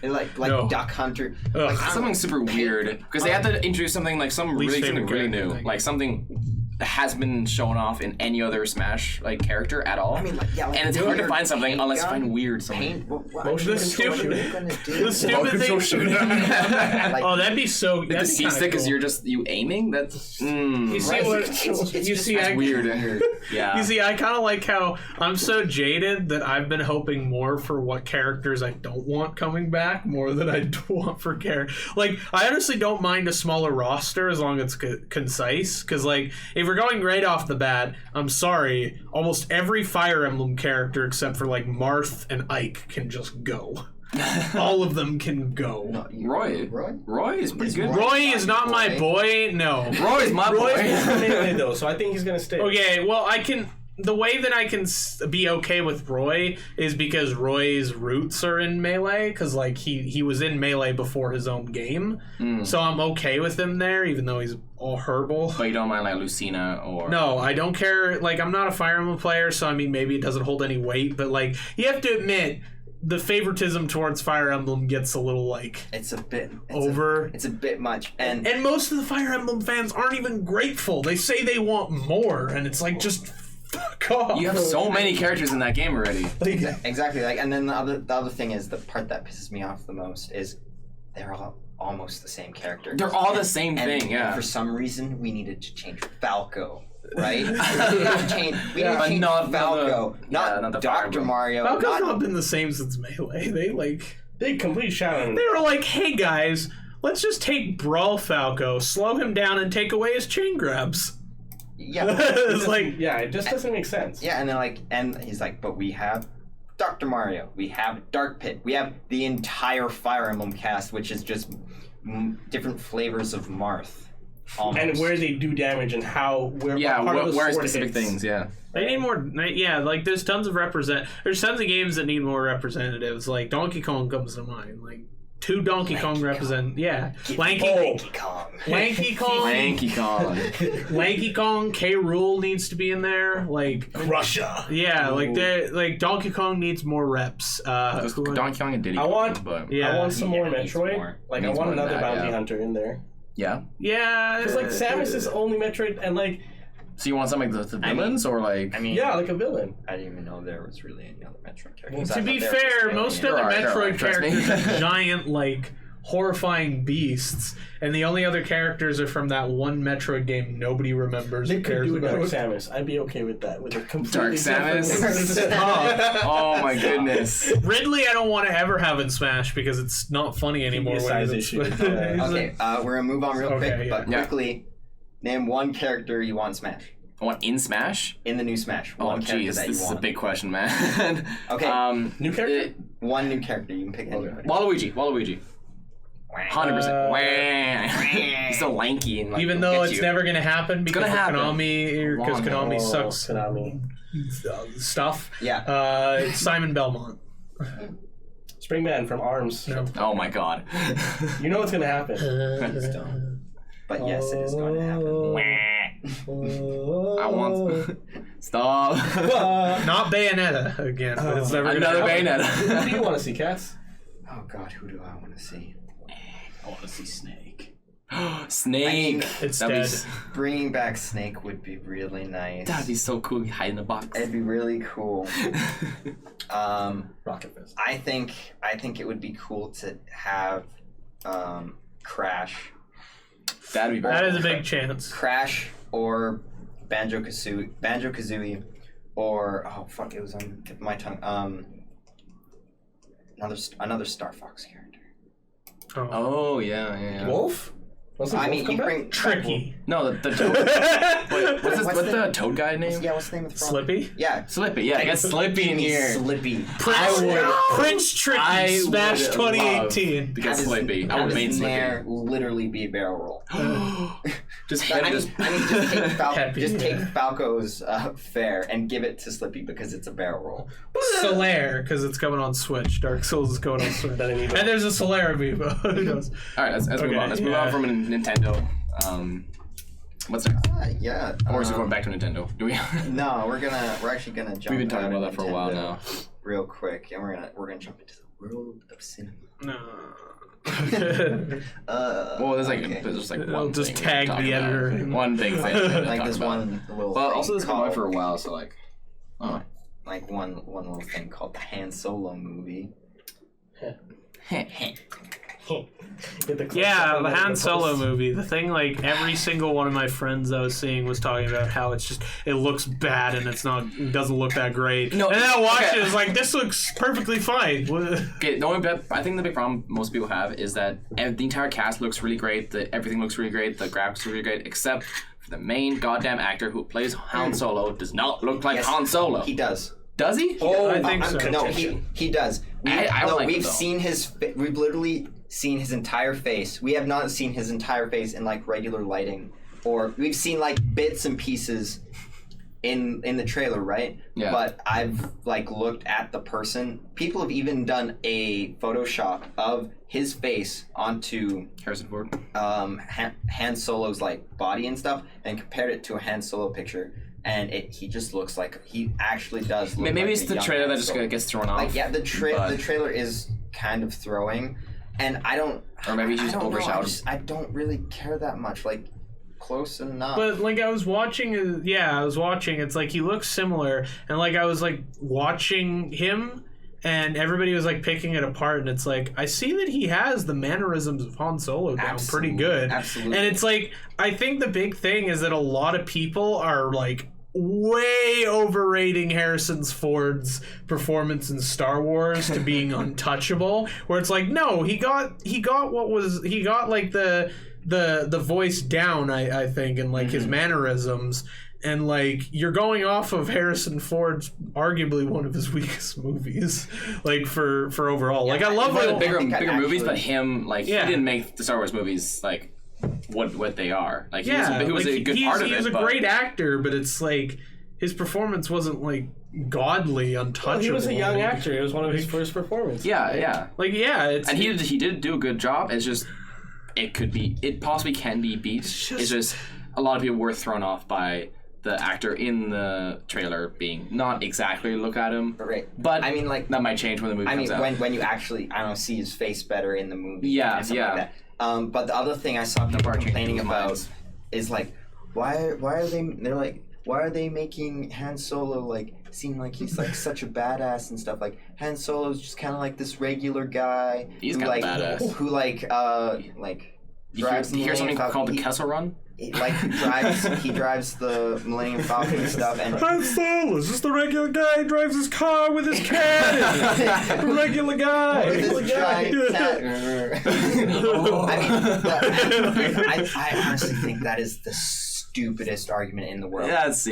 like no. Duck Hunter. Like, something super weird because they had to introduce something like something really new, like something that has been shown off in any other Smash like character at all. I mean, and it's hard to find something unless you find weird something. The stupid thing. Oh, that'd be so. The C stick is you aiming. That's you see that's weird. Yeah. You see, I kind of like how I'm so jaded that I've been hoping more for what characters I don't want coming back more than I do want for Like, I honestly don't mind a smaller roster as long as it's concise. Because like, if we're going right off the bat, I'm sorry, almost every Fire Emblem character except for like Marth and Ike can just go. All of them can go. No, Roy is pretty good. Roy is not my boy. No, Roy is my boy. Melee though, so I think he's gonna stay. Okay, well I can. The way that I can be okay with Roy is because Roy's roots are in Melee, because like he was in Melee before his own game, so I'm okay with him there, even though he's all herbal. But you don't mind like Lucina or... No, I don't care. Like, I'm not a Fire Emblem player, so I mean maybe it doesn't hold any weight, but like you have to admit, the favoritism towards Fire Emblem gets a little like it's a bit much, and most of the Fire Emblem fans aren't even grateful. They say they want more, and it's like just fuck off. You have so many characters in that game already. Exactly. Like, and then the other thing is the part that pisses me off the most is they're all almost the same character. They're all the same And thing, yeah. for some reason, we needed to change Falco, right? we needed to change not Falco, not the Dr. Fire Mario. Falco's not been the same since Melee. They complete shadow. They were like, hey guys, let's just take Brawl Falco, slow him down, and take away his chain grabs. Yeah. It's like, yeah, it just doesn't make sense. Yeah, and then and he's like, but we have Dr. Mario, we have Dark Pit, we have the entire Fire Emblem cast, which is just different flavors of Marth. Almost. And where they do damage and how where specific things, yeah. They need more. Yeah, like there's tons of There's tons of games that need more representatives. Like Donkey Kong comes to mind. Like 2 Donkey Kong represent. Yeah, Lanky Kong. Lanky Kong. Lanky Kong. K. Rool needs to be in there. Like Russia. Yeah, like Donkey Kong needs more reps. Donkey Kong and Diddy Kong. I want some more Metroid. I want another bounty hunter in there. Yeah. Yeah. Because Samus is only Metroid and So you want something like the villains or like? I mean, yeah, like a villain. I didn't even know there was really any other Metroid characters. To be fair, most of the Metroid characters are giant, horrifying beasts, and the only other characters are from that one Metroid game nobody remembers. They could do Dark Samus. I'd be okay with that. With a completely Dark Samus. Oh my goodness. Ridley, I don't want to ever have in Smash because it's not funny anymore. Size issue. Okay, we're gonna move on real quick, but quickly, name one character you want in Smash. What, in Smash? In the new Smash. Oh, jeez, this is a big question, man. Okay. New character? One new character. You can pick anyone. Waluigi. 100%. He's so lanky and even though it's never gonna happen because Konami sucks stuff. Yeah. It's Simon Belmont. Springman from ARMS. No. Oh my god. You know what's gonna happen. But yes, it is going to happen. I want stop. Not Bayonetta again, but it's never another Bayonetta. Who do you want to see, Cass? Oh god, who do I want to see? I want to see Snake. Snake. I mean, it's dead. Bringing back Snake would be really nice. That'd be so cool. Hide in a box. It'd be really cool. Rocket Fist. I think it would be cool to have Crash. That'd be very That is a big chance. Crash or Banjo-Kazooie, or it was on the tip of my tongue. Another Star Fox character. Oh yeah. Wolf? I mean, you bring Tricky. No, the toad. Wait, what's the toad guy name? Yeah, what's the name of the frog? Slippy? Yeah. Slippy, yeah. Get Slippy in here. Slippy. Prince Tricky, Smash 2018. Because Slippy. I would have made Slippy. Literally be a barrel roll. Just take Falco's fare and give it to Slippy because it's a barrel roll. Solaire, because it's coming on Switch. Dark Souls is going on Switch. And there's a Solaire amiibo. Alright, let's move on. Let's move on from Nintendo. What's next? Yeah. Or is it going back to Nintendo? Do we? No, we're actually gonna jump. We've been talking about that for a while now. Real quick, and we're gonna jump into the world of cinema. No. Well, there's just one. I'll just thing tag the editor. One big thing. Like this one little. Well, thing also this has been called, going for a while, so like. Like one little thing called the Han Solo movie. Yeah, the Han Solo movie. The thing, every single one of my friends I was seeing was talking about how it looks bad and it doesn't look that great. No, and then I watched it, it was like, this looks perfectly fine. Okay, I think the big problem most people have is that the entire cast looks really great, everything looks really great, the graphics are really great, except for the main goddamn actor who plays Han Solo does not look like Han Solo. He does. Does he? I think so. No, he does. We've seen we've literally seen his entire face. We have not seen his entire face in regular lighting, or we've seen bits and pieces in the trailer, right? Yeah. But I've looked at the person. People have even done a Photoshop of his face onto Harrison Ford. Han Solo's body and stuff, and compared it to a Han Solo picture. And he just looks he actually does look maybe it's the trailer that just gets thrown off. The trailer is kind of throwing, and I don't. Or maybe he's overshadowed. I don't really care that much. Close enough. But I was watching. It's he looks similar, and I was watching him, and everybody was like picking it apart, and it's like, I see that he has the mannerisms of Han Solo down pretty good. Absolutely. And it's like, I think the big thing is that a lot of people are like way overrating Harrison Ford's performance in Star Wars to being untouchable, where it's like, no, he got like the voice down, I think, and like his mannerisms. And like, you're going off of Harrison Ford's arguably one of his weakest movies, like for overall. Like, I love the bigger movies, but him, like, he didn't make the Star Wars movies like what they are. Like, he was a good part of it. He's a great actor, but it's like his performance wasn't like godly, untouchable. Well, he was a young actor. It was one of his first performances. Yeah. Like, and he did do a good job. It's just it possibly can be beat. It's just a lot of people were thrown off by the actor in the trailer being not exactly look at him. Right. But I mean, like, that might change when the movie comes out. when you actually, I don't know, see his face better in the movie. Yeah. Like that. But the other thing I saw people complaining about is like, why are they making Han Solo like seem like he's like such a badass and stuff? Like, Han Solo's just kind of like this regular guy. He's kind of badass. Who drives. You hear something called the Kessel Run? He drives the Millennium Falcon and stuff. And Han Solo is just a regular guy who drives his car with his cat. A regular guy. With his giant cat. I honestly think that is the stupidest argument in the world.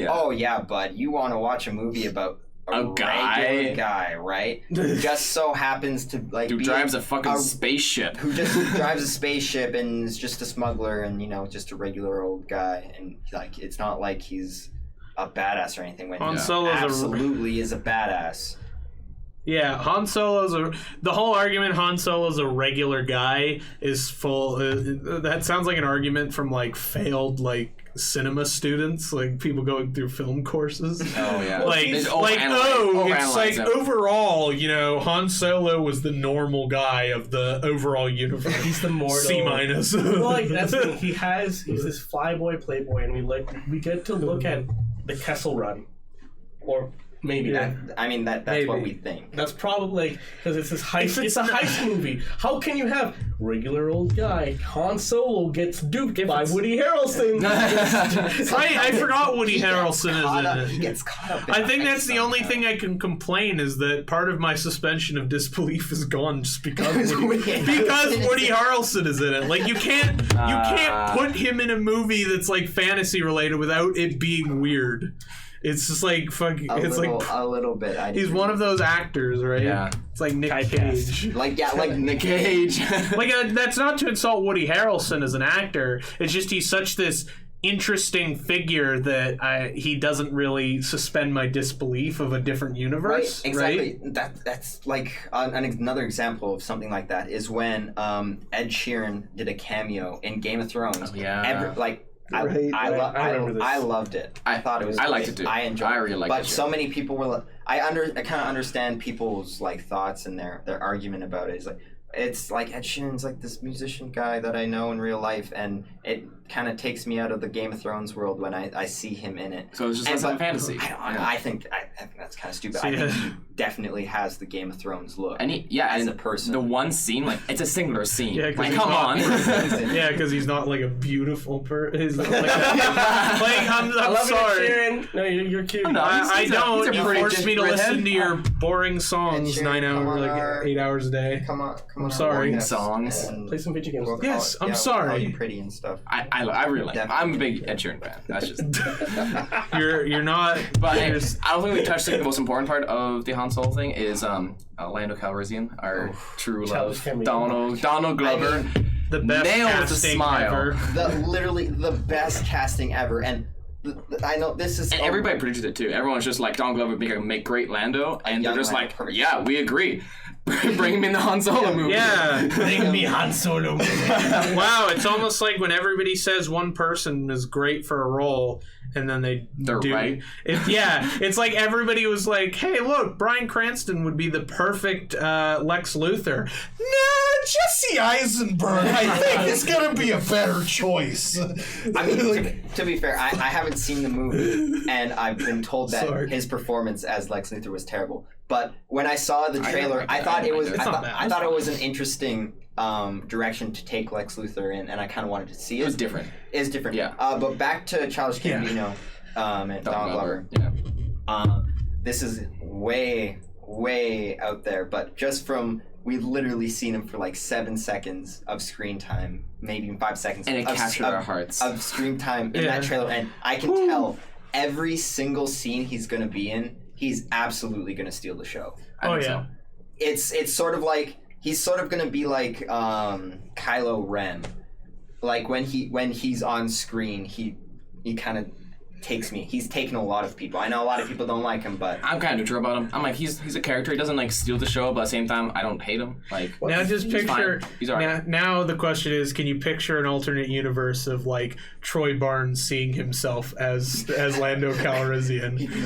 Oh yeah, bud, you want to watch a movie about a regular guy, right? Who just so happens to like who drives a fucking spaceship. Who just drives a spaceship and is just a smuggler and just a regular old guy, and like it's not like he's a badass or anything. When Han Solo absolutely is a badass. Yeah, the whole argument Han Solo's a regular guy is full. That sounds like an argument from like failed like cinema students, like people going through film courses. Oh yeah, it's like overall, Han Solo was the normal guy of the overall universe. He's the mortal. C-. Well, like that's the thing. He's this flyboy playboy, and we get to look at the Kessel Run, or. Maybe that's maybe. What we think. That's probably because it's this heist. It's a heist movie. How can you have regular old guy Han Solo gets duped by Woody Harrelson? I forgot Woody Harrelson is in it. He gets caught up. I think that's the only thing I can complain is that part of my suspension of disbelief is gone just because Woody Harrelson is in it. Like you can't put him in a movie that's like fantasy related without it being weird. It's just like fucking. A little bit. He's one of those actors, right? Yeah. It's like Nick Cage. Like Nick Cage. That's not to insult Woody Harrelson as an actor. It's just he's such this interesting figure that he doesn't really suspend my disbelief of a different universe. Right, exactly. Right? That's like another example of something like that is when Ed Sheeran did a cameo in Game of Thrones. Oh, yeah. I loved it. I thought it was. I liked it too. I enjoyed it. I really liked it. But so many people were. I kind of understand people's like thoughts and their argument about it. It's like Ed Sheeran's like this musician guy that I know in real life, and it kind of takes me out of the Game of Thrones world when I see him in it. So it's just like fantasy. I think that's kind of stupid. I think he definitely has the Game of Thrones look. And as a person, the one scene, like it's a singular scene. Yeah, like come on. Yeah, because he's not like a beautiful person. He's not like I'm sorry. Sheeran. No, you're cute. I don't. You forced me to listen to your boring songs 9 hours, 8 hours a day. Come on. I'm sorry. Songs. Play some video games. Yes, I'm sorry. Call you pretty and stuff. I really like it. I'm a big Ed Sheeran fan. That's just you're not. But I don't think we touched the most important part of the Han Solo thing is Lando Calrissian, our true love, Donald Glover. The best casting ever. Literally the best casting ever, and. I know this is. And everybody predicted it too. Everyone's just like, Donald Glover make great Lando, and they're just like, yeah, we agree. Bring him in the Han Solo movie. Yeah, bring me Han Solo movie. Wow, it's almost like when everybody says one person is great for a role, and then they're right. It's like everybody was like, hey, look, Bryan Cranston would be the perfect Lex Luthor. Nah, Jesse Eisenberg, I think is gonna be a better choice. I mean, to be fair, I haven't seen the movie, and I've been told that his performance as Lex Luthor was terrible. But when I saw the trailer, I thought it was an interesting direction to take Lex Luthor in, and I kind of wanted to see it. It was different. It's different. Yeah. But back to Childish Gambino and Donald Glover. Yeah. This is way out there, but just from we've literally seen him for like 7 seconds of screen time, maybe even 5 seconds. And it captured our hearts. Of screen time in that trailer, and I can tell every single scene he's going to be in, he's absolutely going to steal the show. Oh yeah. So. It's sort of like he's sort of going to be like Kylo Ren. Like when he's on screen, he kind of takes me. He's taken a lot of people. I know a lot of people don't like him, but I'm kind of neutral about him. I'm like, he's a character. He doesn't like steal the show, but at the same time, I don't hate him. Like now, just picture. He's all right. Now the question is, can you picture an alternate universe of like Troy Barnes seeing himself as Lando Calrissian? he'd be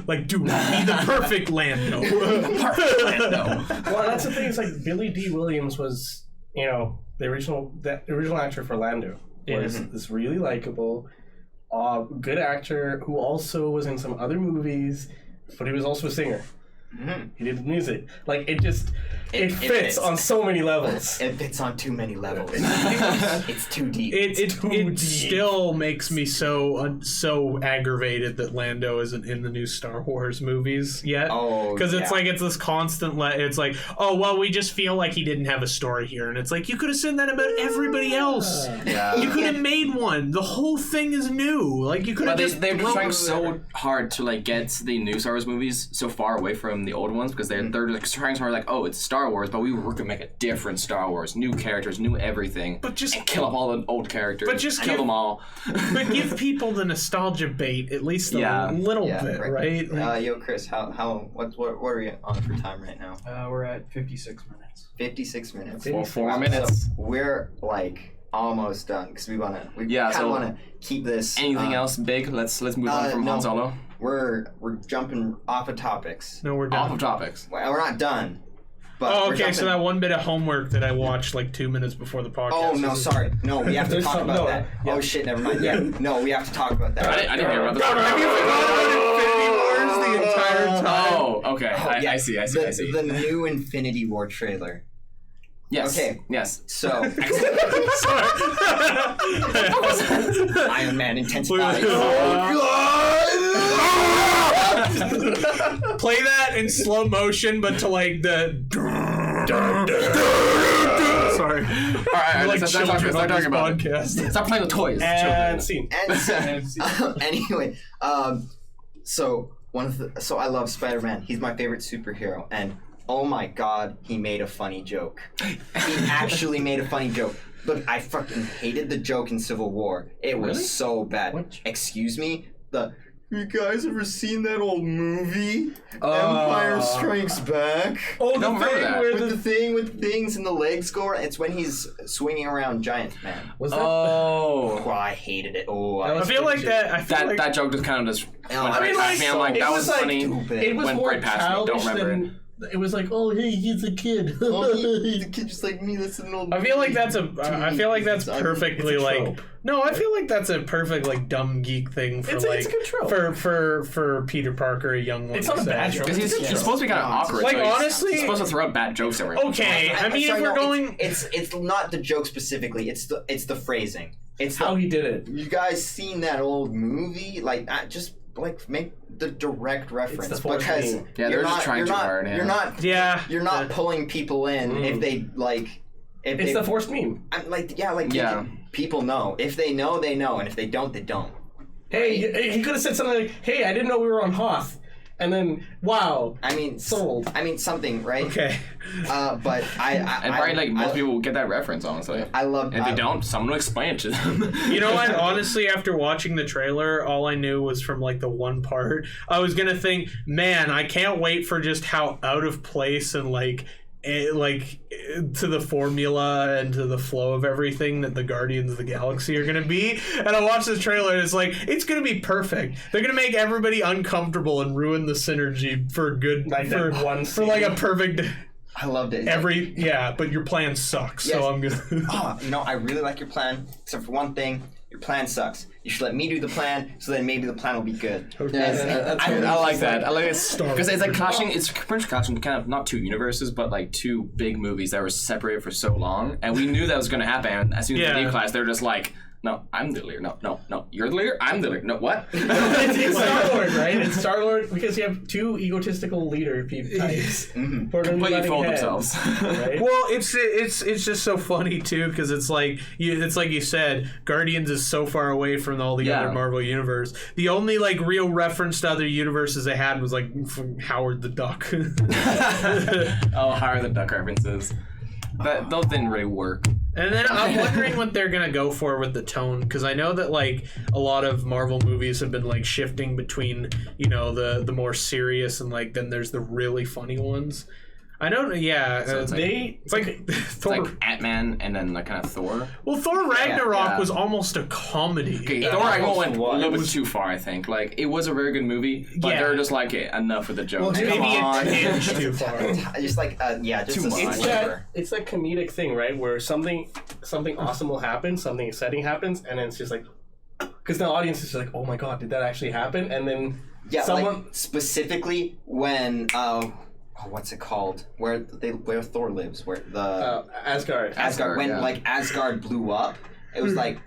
like, dude, be the perfect Lando. Perfect Lando. Well, that's the thing. It's like Billy D. Williams was, the original actor for Lando. Was this really likable, good actor who also was in some other movies, but he was also a singer. Mm-hmm. He did music. Like it fits on so many levels. It fits on too many levels. It's too deep. It still makes me so aggravated that Lando isn't in the new Star Wars movies yet. Oh, because it's like it's this constant. It's like, oh well, we just feel like he didn't have a story here, and it's like you could have said that about everybody else. Yeah. You could have made one. The whole thing is new. Like you could have just. They're trying so hard to like get the new Star Wars movies so far away from the old ones because they're like trying so hard, like, oh, it's Star Wars, but we're gonna make a different Star Wars, new characters, new everything, but just and kill off all the old characters, but just kill them all. But give people the nostalgia bait at least a little bit, right? Yo, Chris, what are we on for time right now? We're at 56 minutes. 56 minutes. 4 more minutes. So we're like almost done because we want to keep this. Anything else big? Let's move on from Han Solo. We're jumping off of topics. No, we're done. Off of topics. Well, we're not done. But okay, so that one bit of homework that I watched like 2 minutes before the podcast. Oh, no, sorry. No, we have to talk about that. Yeah. Oh, shit, never mind. Yeah. No, we have to talk about that. I didn't hear about this. Have you forgotten about Infinity Wars the entire time? Oh, okay. I see. The new Infinity War trailer. Yes. Okay. Yes. So, Sorry. Iron Man intensifies. Play that in slow motion, but to like the. Sorry. All right. Like Stop talking about it. podcast. Stop playing with toys. And scene. Anyway, so I love Spider-Man. He's my favorite superhero, and oh my god, he made a funny joke. He actually made a funny joke. Look, I fucking hated the joke in Civil War. It was so bad. What? Excuse me? You guys ever seen that old movie? Empire Strikes Back? Oh, don't remember that. With the thing with things and the legs go around. It's when he's swinging around Giant Man. Was that? Oh, I hated it. Oh, I feel like that. That joke just kind of just. I mean, like that was funny. It was went more right past me. Don't remember than. It was like, oh, hey, he's a kid. He's a kid just like me. That's an old. I feel like that's perfectly like. No, I feel like that's a perfect like dumb geek thing for it's a good trope. for Peter Parker, a young one. It's not a bad trope. Because he's supposed to be kind of awkward. Like so honestly, he's supposed to throw out bad jokes everywhere. Okay, I mean, if we're going, it's not the joke specifically. It's the phrasing. It's how he did it. You guys seen that old movie? Like just. Like make the direct reference it's the because they're just trying too hard. Yeah. You're not pulling people in if they like. It's the forced meme. I'm like people know if they know they know and if they don't they don't. Hey, he could have said something like, "Hey, I didn't know we were on Hoth." And then, wow. I mean, sold. I mean, something, right? Okay. But most people will get that reference, honestly. I love. If they don't, someone will explain it to them. You know what? Honestly, after watching the trailer, all I knew was from like the one part. I was gonna think, man, I can't wait for just how out of place and like to the formula and to the flow of everything that the Guardians of the Galaxy are going to be. And I watched the trailer and it's like, it's going to be perfect. They're going to make everybody uncomfortable and ruin the synergy for good, like for like a perfect... I loved it. But your plan sucks, yes. So I'm gonna... I really like your plan, except for one thing. Your plan sucks. You should let me do the plan, so then maybe the plan will be good. Yeah, I like that. I like it because it's like clashing. It's pretty much clashing kind of not two universes, but like two big movies that were separated for so long, and we knew that was going to happen. And as soon as they clash, they're just like, no, I'm the leader. No, you're the leader. I'm the leader. No, what? It's Star-Lord, right? It's Star-Lord because you have two egotistical leader types. Completely fold themselves. Right? Well, it's just so funny too because it's like you said, Guardians is so far away from all the other Marvel universe. The only like real reference to other universes they had was like from Howard the Duck. Oh, Howard the Duck references. But those didn't really work. And then I'm wondering what they're gonna go for with the tone, because I know that like a lot of Marvel movies have been like shifting between, you know, the more serious and like then there's the really funny ones. I don't know. Yeah, So it's Thor. It's like Ant-Man and then like kind of Thor. Well, Thor Ragnarok was almost a comedy. Okay, Thor Ragnarok went a little bit too far, I think. Like, it was a very good movie, but they were just like, enough with the jokes. Well, maybe a tinge too far. Just like, just Too much. It's that comedic thing, right? Where something awesome will happen, something exciting happens, and then it's just like, because the audience is just like, oh my god, did that actually happen? And then someone like specifically when what's it called? Where Thor lives? Where the Asgard. When like Asgard blew up, it was like,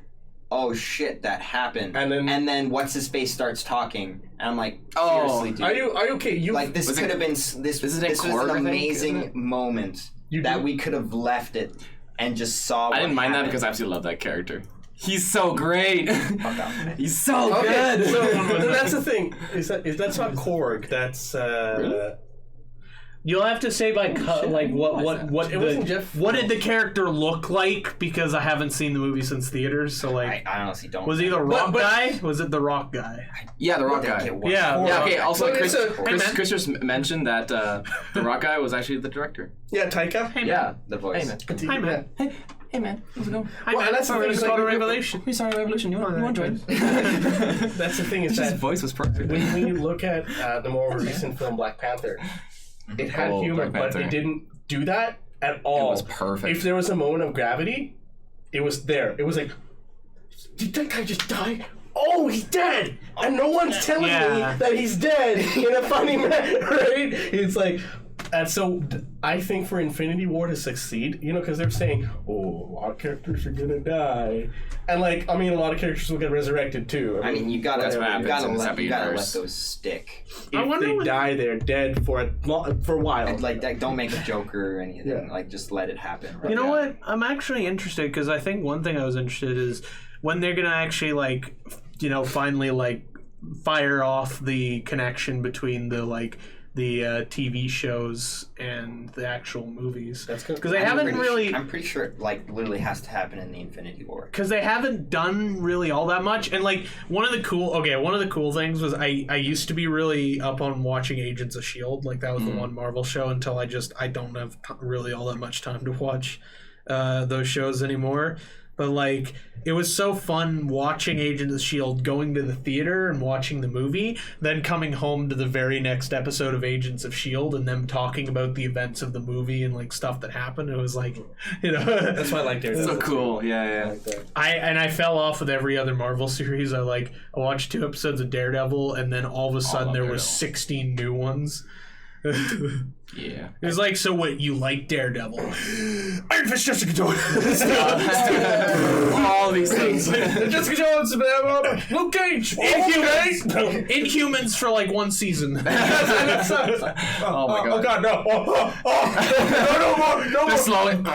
oh shit, that happened. And then what's his face starts talking, and I'm like, seriously, dude. Are you okay? Like this could have been this was an amazing moment that we could have left it and just saw. I didn't mind that because I absolutely love that character. He's so great. He's so good. So that's the thing. That's not Korg. That's Really? You'll have to say by what did the character look like, because I haven't seen the movie since theaters. So like, I honestly don't. Was he the Rock guy? Was it the Rock guy? Yeah, the Rock guy. Yeah. Okay. Also, So Chris just mentioned that the Rock guy was actually the director. Yeah, Taika. Hey, Yeah, the voice. Hi man. Hey man, how's it going? Hi man. that's the thing, It's like, called a revelation. We saw a revolution. You want to join? That's the thing is His that voice was perfect. when you look at the more recent film Black Panther, it had humor, Black but Panther. it didn't do that at all. It was perfect. If there was a moment of gravity, it was there. It was like, did that guy just die? Oh, he's dead! And no one's telling me that he's dead in a funny manner, right? It's like, and so I think for Infinity War to succeed, you know, because they're saying, oh, a lot of characters are gonna die, and like, I mean, a lot of characters will get resurrected too. I mean, you gotta let those stick. If they die, they're dead for a while. And like, don't make a Joker or anything. Yeah. Like, just let it happen. Right? You know what? I'm actually interested, because I think one thing I was interested is when they're gonna actually like, you know, finally like fire off the connection between the TV shows and the actual movies. That's good. Because they haven't really. I'm pretty sure it like literally has to happen in the Infinity War. Because they haven't done really all that much, and like one of the cool things was I used to be really up on watching Agents of S.H.I.E.L.D. Like that was the one Marvel show until I don't have really all that much time to watch those shows anymore. But like, it was so fun watching Agents of S.H.I.E.L.D., going to the theater and watching the movie, then coming home to the very next episode of Agents of S.H.I.E.L.D. and them talking about the events of the movie and like stuff that happened. It was like, you know, That's why I like Daredevil. So cool. Yeah. I fell off with every other Marvel series. I watched 2 episodes of Daredevil, and then all of a sudden there was 16 new ones. Yeah. It was like, so what, you like Daredevil? Iron Fist, Jessica Jones. All these things. Jessica Jones, Luke Cage, Inhumans for like 1 season. Oh my god. Oh god, no. No. Just slowly. And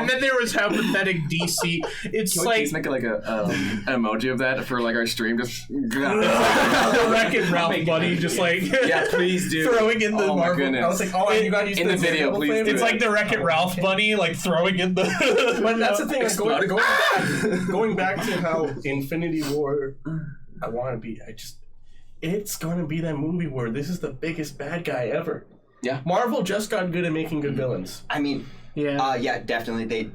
then there was how pathetic DC. It's Can we like please make like an emoji of that for like our stream? Just the Wreck-It Ralph buddy, just like yeah, please do. throwing in the Oh my Marvel. goodness. I was like, oh, you got used in to the video, please flame? do It's it. like the Wreck-It Ralph bunny, like throwing in the. But that's the thing. Going back to how Infinity War, it's gonna be that movie where this is the biggest bad guy ever. Yeah. Marvel just got good at making good villains. I mean, Yeah. definitely. They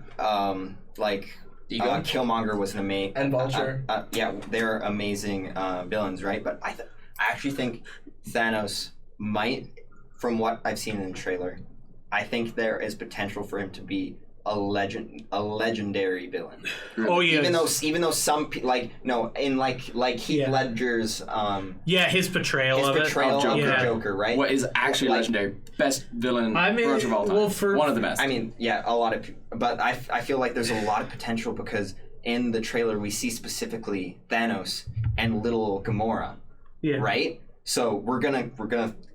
Killmonger was an amazing, And Vulture. they're amazing villains, right? But I actually think Thanos might, from what I've seen in the trailer, I think there is potential for him to be a legendary villain. Oh yeah. Even though some in Heath Ledger's his portrayal of Joker, right? What is actually legendary? Best villain approach of all time. Well, one of the best. I mean, a lot of, but I feel like there's a lot of potential because in the trailer we see specifically Thanos and little Gamora, right? So we're gonna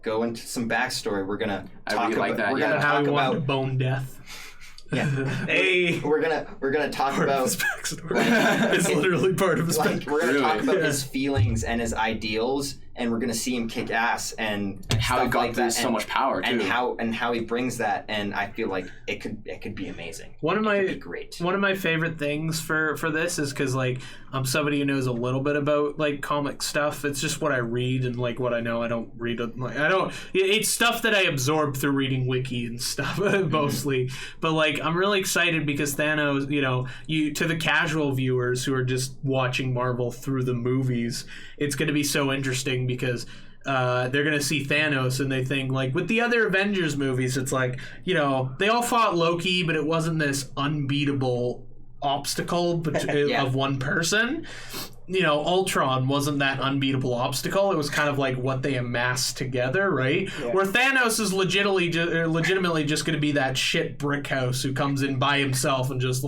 go into some backstory. We're gonna talk about bone death. Yeah. Hey. We're gonna talk about his backstory. It's literally part of his backstory. We're gonna talk about his feelings and his ideals, and we're gonna see him kick ass and how he got so much power too, and how he brings that. And I feel like it could be amazing. One of my favorite things for this is because I'm somebody who knows a little bit about comic stuff. It's just what I read and what I know. I don't read it. It's stuff that I absorb through reading wiki and stuff mostly. But I'm really excited because Thanos, to the casual viewers who are just watching Marvel through the movies, it's going to be so interesting because they're going to see Thanos and they think with the other Avengers movies, it's they all fought Loki, but it wasn't this unbeatable obstacle of one person. Ultron wasn't that unbeatable obstacle. It was kind of what they amassed together, right? Yeah. Where Thanos is legitimately just going to be that shit brick house who comes in by himself and just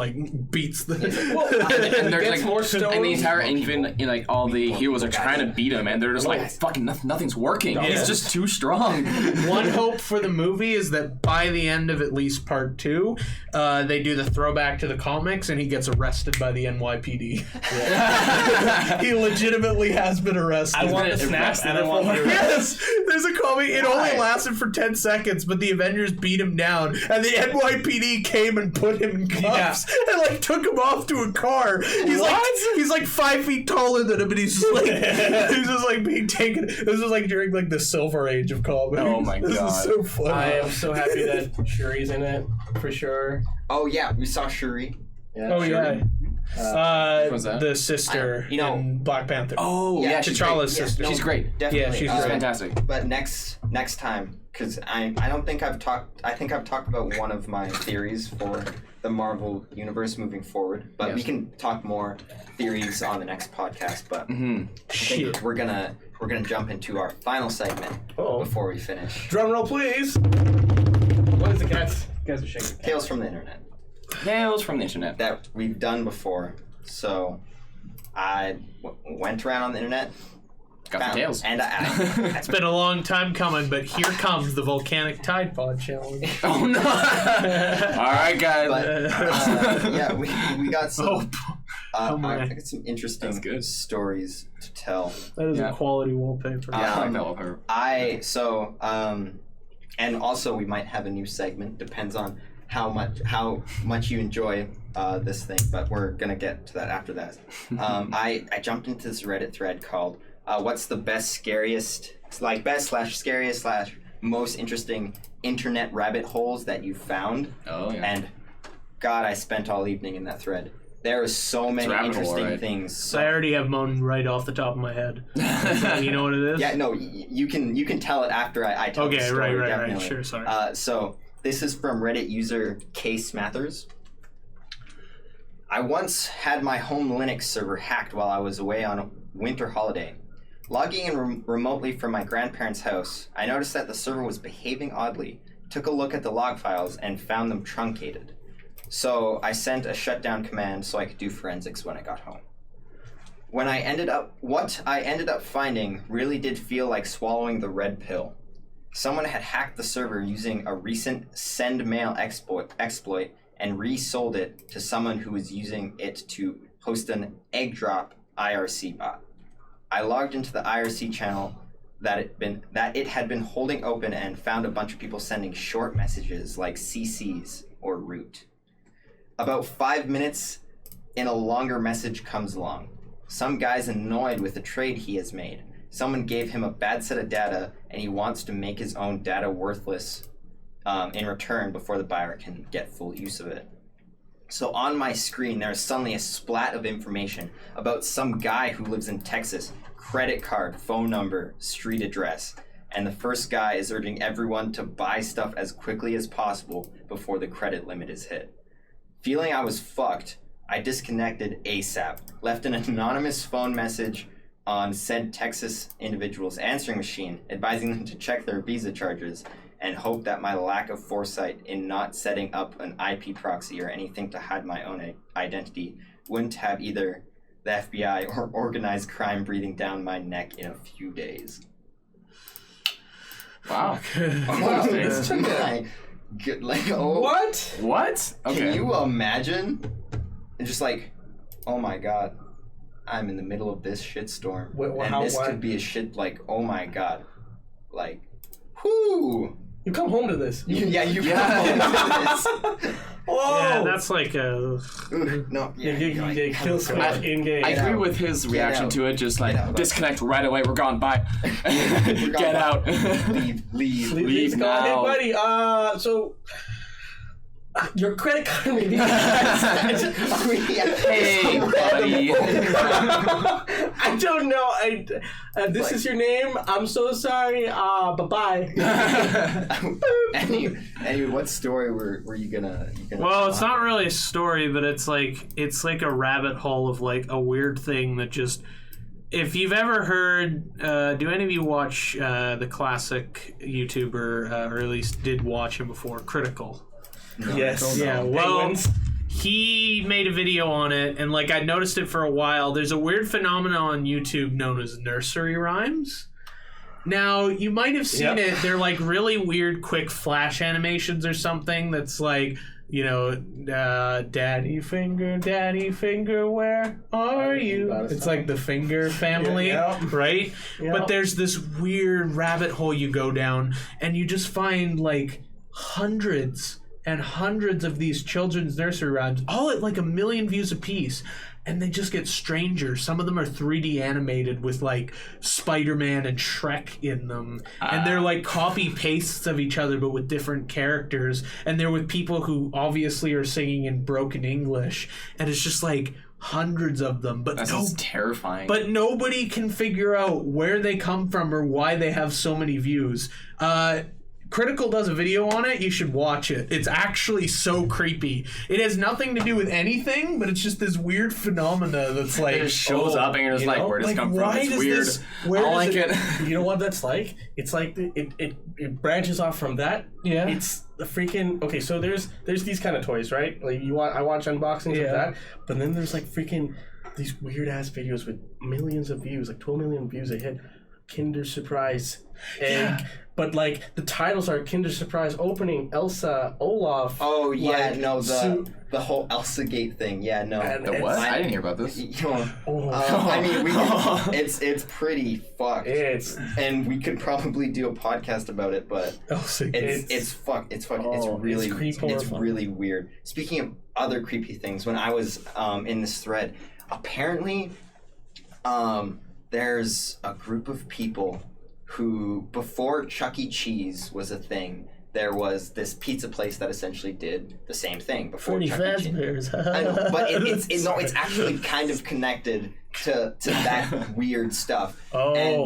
beats the. And there's more stones. And the entire even all the heroes are trying to beat him, and they're just fucking nothing's working. Yeah. He's just too strong. One hope for the movie is that by the end of at least part 2, they do the throwback to the comics, and he gets arrested by the NYPD. Yeah. He legitimately has been arrested. I want the snap and I want the Yes! There's a comic. It only lasted for 10 seconds, but the Avengers beat him down, and the NYPD came and put him in cuffs and took him off to a car. He's 5 feet taller than him, and he's just being taken. This was during the Silver Age of comics. Oh my god. This is so funny. I am so happy that Shuri's in it, for sure. Oh yeah, we saw Shuri. Yeah, oh Shuri. The sister in Black Panther. Oh yeah, T'Challa's sister. She's great. Definitely. Yeah, she's fantastic. But next time, because I don't think I've talked. I think I've talked about one of my theories for the Marvel universe moving forward. But we can talk more theories on the next podcast. But I think we're gonna jump into our final segment before we finish. Drum roll, please. What is the cats? You guys are shaking. Tales from the Internet. Tales from the Internet. That we've done before. So I went around on the internet. Got the tales. And it's been a long time coming, but here comes the Volcanic Tide Pod Challenge. Oh no! All right, guys. But, we got some. I got some interesting stories to tell. That is a quality wallpaper. Yeah, I like that wallpaper. And also we might have a new segment. Depends on how much you enjoy this thing, but we're gonna get to that after that. I jumped into this Reddit thread called "What's the best, scariest, scariest most interesting internet rabbit holes that you found?" Oh yeah. And God, I spent all evening in that thread. There are so many interesting things. So. I already have mine right off the top of my head. You know what it is? Yeah, no, you can tell it after I tell the story. Right. Sure, sorry. So this is from Reddit user Case Mathers. I once had my home Linux server hacked while I was away on a winter holiday. Logging in remotely from my grandparents' house, I noticed that the server was behaving oddly, took a look at the log files, and found them truncated. So I sent a shutdown command so I could do forensics when I got home. What I ended up finding really did feel like swallowing the red pill. Someone had hacked the server using a recent send mail exploit and resold it to someone who was using it to host an egg drop IRC bot. I logged into the IRC channel that it had been holding open and found a bunch of people sending short messages like CCs or root. About 5 minutes in, a longer message comes along. Some guy's annoyed with the trade he has made. Someone gave him a bad set of data, and he wants to make his own data worthless in return before the buyer can get full use of it. So on my screen, there's suddenly a splat of information about some guy who lives in Texas, credit card, phone number, street address, and the first guy is urging everyone to buy stuff as quickly as possible before the credit limit is hit. Feeling I was fucked, I disconnected ASAP, left an anonymous phone message on said Texas individual's answering machine, advising them to check their visa charges, and hope that my lack of foresight in not setting up an IP proxy or anything to hide my own identity wouldn't have either the FBI or organized crime breathing down my neck in a few days. Wow. It's my good, What? What? Okay. Can you imagine? And just like, oh my god, I'm in the middle of this shitstorm. This could be a shit, like, oh my god. Like, whoo! You come home to this. You come home to this. Whoa! Yeah, that's like a... No, you kill switch in game. I agree with his reaction to it, just like, disconnect right away, we're gone, bye. Get out. Leave now. Hey, buddy, so... your credit card may be... Hey, buddy. I don't know. This is your name. I'm so sorry. Bye-bye. Anyway, what story were you gonna Well, it's not really a story, but it's like a rabbit hole of like a weird thing that just... If you've ever heard, do any of you watch the classic YouTuber, or at least did watch him before, Critical? No, yes. Yeah, well, he made a video on it, and like I noticed it for a while. There's a weird phenomenon on YouTube known as nursery rhymes. Now, you might have seen it. They're like really weird, quick flash animations or something that's like, you know, daddy finger, where are you? It's like the Finger family, right? Yeah. But there's this weird rabbit hole you go down, and you just find like hundreds and hundreds of these children's nursery rhymes, all at like 1 million views a piece, and they just get stranger. Some of them are 3D animated with like Spider-Man and Shrek in them, and they're like copy pastes of each other but with different characters, and they're with people who obviously are singing in broken English, and it's just like hundreds of them, but that's terrifying. But nobody can figure out where they come from or why they have so many views. Critical does a video on it. You should watch it. It's actually so creepy. It has nothing to do with anything, but it's just this weird phenomena that's like... It just shows up and you're just like, where does it come from? It's weird. You know what that's like? It's like it branches off from that. Yeah. It's the freaking... Okay, so there's these kind of toys, right? Like I watch unboxings of that, but then there's like freaking these weird-ass videos with millions of views, like 12 million views a hit. Kinder Surprise egg. Yeah. But like the titles are Kinder Surprise opening, Elsa, Olaf. Oh yeah, like, no, the whole Elsa Gate thing. Yeah, no. The what? I didn't hear about this. I mean, it's pretty fucked. And we could probably do a podcast about it, but it's really weird. Speaking of other creepy things, when I was in this thread, apparently there's a group of people who, before Chuck E. Cheese was a thing, there was this pizza place that essentially did the same thing before Chuck E. Cheese. I know, but it's actually kind of connected to that weird stuff. They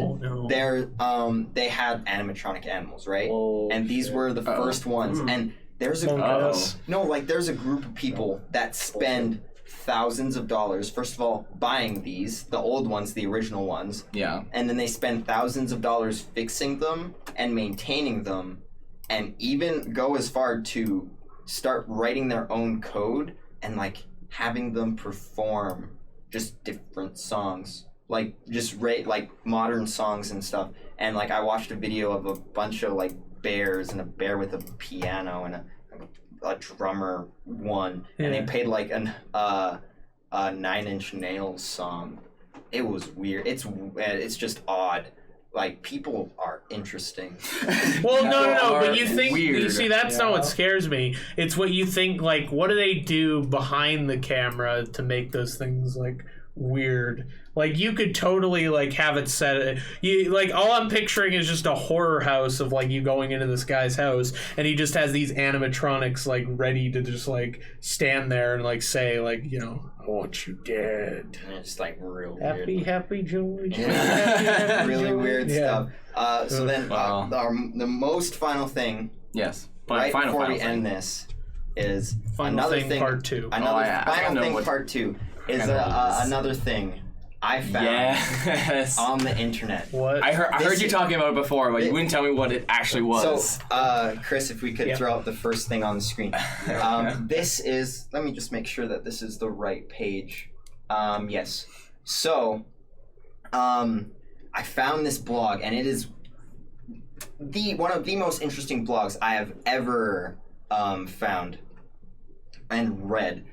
had animatronic animals, right? And these were the first ones. And there's there's a group of people that spend thousands of dollars, first of all, buying the old ones, the original ones. Yeah. And then they spend thousands of dollars fixing them and maintaining them, and even go as far to start writing their own code and like having them perform just different songs, like just like modern songs and stuff. And like I watched a video of a bunch of like bears, and a bear with a piano, and a drummer one, and they paid like a 9 Inch Nails song. It was weird. It's just odd. Like, people are interesting. Well, no, but you think, weird. You see, that's not what scares me. It's what you think, like, what do they do behind the camera to make those things, like, weird? Like, you could totally, like, have it set... like, all I'm picturing is just a horror house of, like, you going into this guy's house, and he just has these animatronics, like, ready to just, like, stand there and, like, say, like, you know, I want you dead. And it's, like, real weird. Happy George. Yeah. Really weird stuff. So then, the most final thing... Yes. Before we end this, is Final Thing Part 2. Final Thing Part 2 is another thing I found on the internet. What? I heard you talking about it before, but you wouldn't tell me what it actually was. So, Chris, if we could throw up the first thing on the screen. This is... Let me just make sure that this is the right page. Yes. So, I found this blog, and it is one of the most interesting blogs I have ever found and read.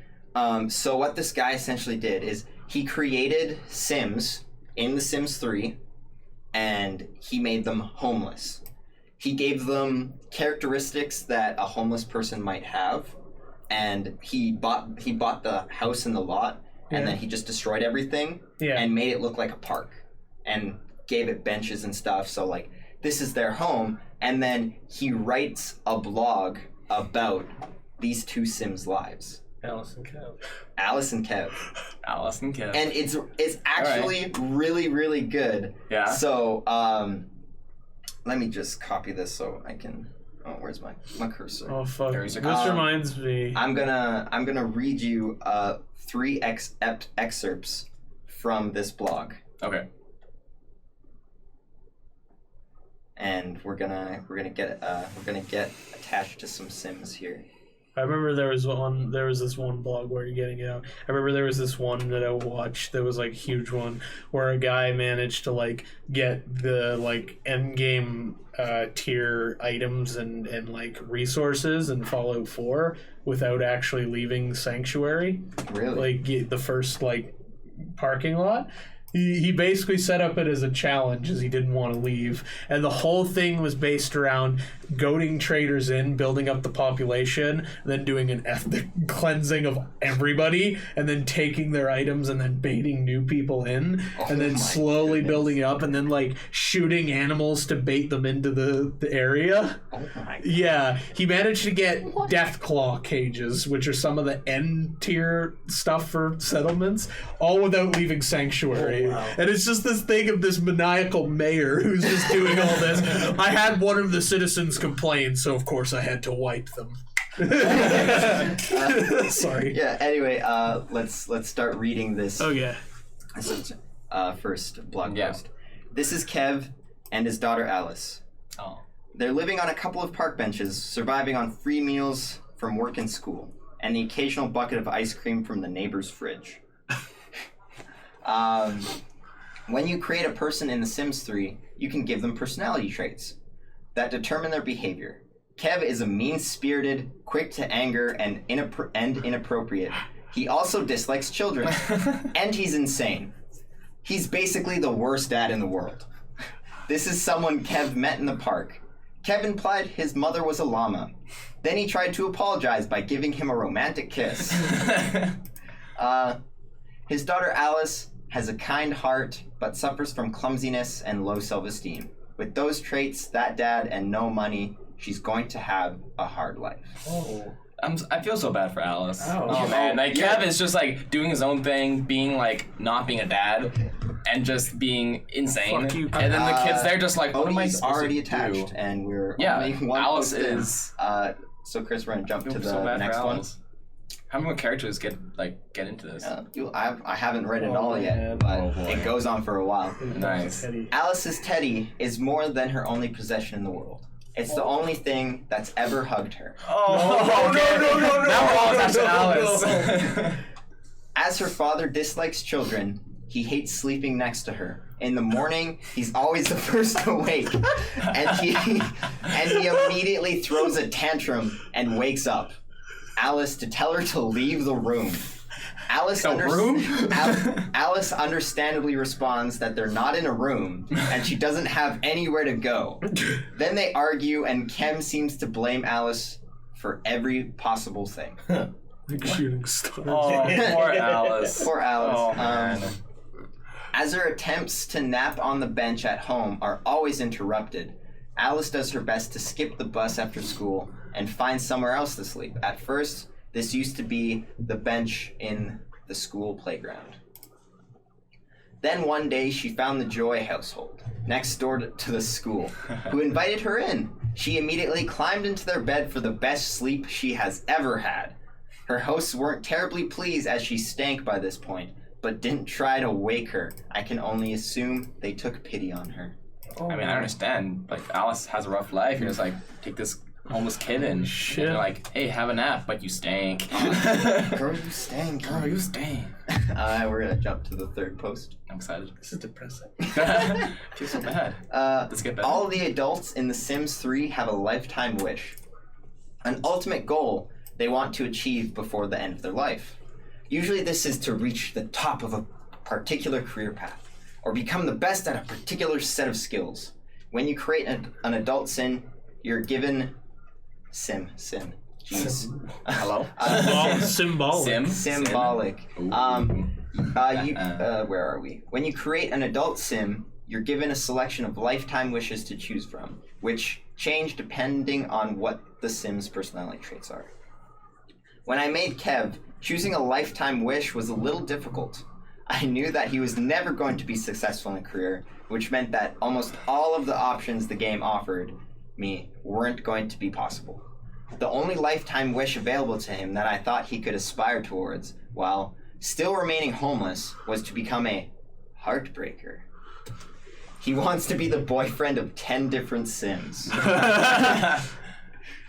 So what this guy essentially did is he created Sims in The Sims 3, and he made them homeless. He gave them characteristics that a homeless person might have, and he bought the house and the lot, and then he just destroyed everything and made it look like a park, and gave it benches and stuff. So like, this is their home, and then he writes a blog about these two Sims' lives. Alice and Kev. And it's actually really, really good. Yeah. So let me just copy this so I can. Oh, where's my cursor? Oh fuck! This reminds me. I'm gonna read you 3 excerpts from this blog. Okay. And we're gonna get attached to some Sims here. I remember there was this one blog where you're getting it out. I remember there was this one that I watched that was like a huge one where a guy managed to like get the like end game tier items and like resources in Fallout 4 without actually leaving Sanctuary. Really? Like the first like parking lot. He basically set up it as a challenge as he didn't want to leave. And the whole thing was based around goading traders in, building up the population, then doing an ethnic cleansing of everybody, and then taking their items and then baiting new people in, and then slowly building it up, and then like shooting animals to bait them into the area. Oh my God. Yeah, he managed to get Deathclaw cages, which are some of the end tier stuff for settlements, all without leaving Sanctuary. Wow. And it's just this thing of this maniacal mayor who's just doing all this. I had one of the citizens complain, so of course I had to wipe them. Sorry. Yeah. Anyway, let's start reading this. Oh yeah. First blog post. This is Kev and his daughter Alice. Oh. They're living on a couple of park benches, surviving on free meals from work and school, and the occasional bucket of ice cream from the neighbor's fridge. When you create a person in The Sims 3, you can give them personality traits that determine their behavior. Kev is a mean-spirited, quick to anger, and inappropriate. He also dislikes children, and he's insane. He's basically the worst dad in the world. This is someone Kev met in the park. Kev implied his mother was a llama. Then he tried to apologize by giving him a romantic kiss. His daughter Alice has a kind heart, but suffers from clumsiness and low self-esteem. With those traits, that dad, and no money, she's going to have a hard life. Oh. I feel so bad for Alice. Oh man, like Kev is just like doing his own thing, being like not being a dad, and just being insane. Fuck you. And then the kids, they're just like, what am I Odie's supposed already to attached, do? and we're Yeah, only one Alice post in. is. So Chris, we're gonna jump to so the bad next for one. Alice. How many more characters get into this? I haven't read it all yet, but it goes on for a while. Nice. Alice's teddy is more than her only possession in the world. It's the only thing that's ever hugged her. Oh, no. Now we're all attached to Alice. As her father dislikes children, he hates sleeping next to her. In the morning, he's always the first to wake, and he immediately throws a tantrum and wakes up Alice to tell her to leave the room. Alice understandably responds that they're not in a room and she doesn't have anywhere to go. Then they argue and Kem seems to blame Alice for every possible thing. Like shooting stars. Oh, poor Alice. Poor Alice. Oh, man. As her attempts to nap on the bench at home are always interrupted, Alice does her best to skip the bus after school and find somewhere else to sleep. At first, this used to be the bench in the school playground. Then one day, she found the Joy household, next door to the school, who invited her in. She immediately climbed into their bed for the best sleep she has ever had. Her hosts weren't terribly pleased as she stank by this point, but didn't try to wake her. I can only assume they took pity on her. I mean, I understand. Like, Alice has a rough life. You're just like, take this homeless kid in. Shit. And you're like, hey, have a nap, but you stank. Girl, you stank. Girl, you stank. We're gonna jump to the third post. I'm excited. This is depressing. I feel so bad. Let's get better. All the adults in The Sims 3 have a lifetime wish. An ultimate goal they want to achieve before the end of their life. Usually this is to reach the top of a particular career path, or become the best at a particular set of skills. When you create an adult sim, you're given... Sim. Jeez. Hello? Symbolic. Symbolic. Ooh. Where are we? When you create an adult sim, you're given a selection of lifetime wishes to choose from, which change depending on what the sim's personality traits are. When I made Kev, choosing a lifetime wish was a little difficult. I knew that he was never going to be successful in a career, which meant that almost all of the options the game offered me weren't going to be possible. The only lifetime wish available to him that I thought he could aspire towards, while still remaining homeless, was to become a heartbreaker. He wants to be the boyfriend of 10 different Sims.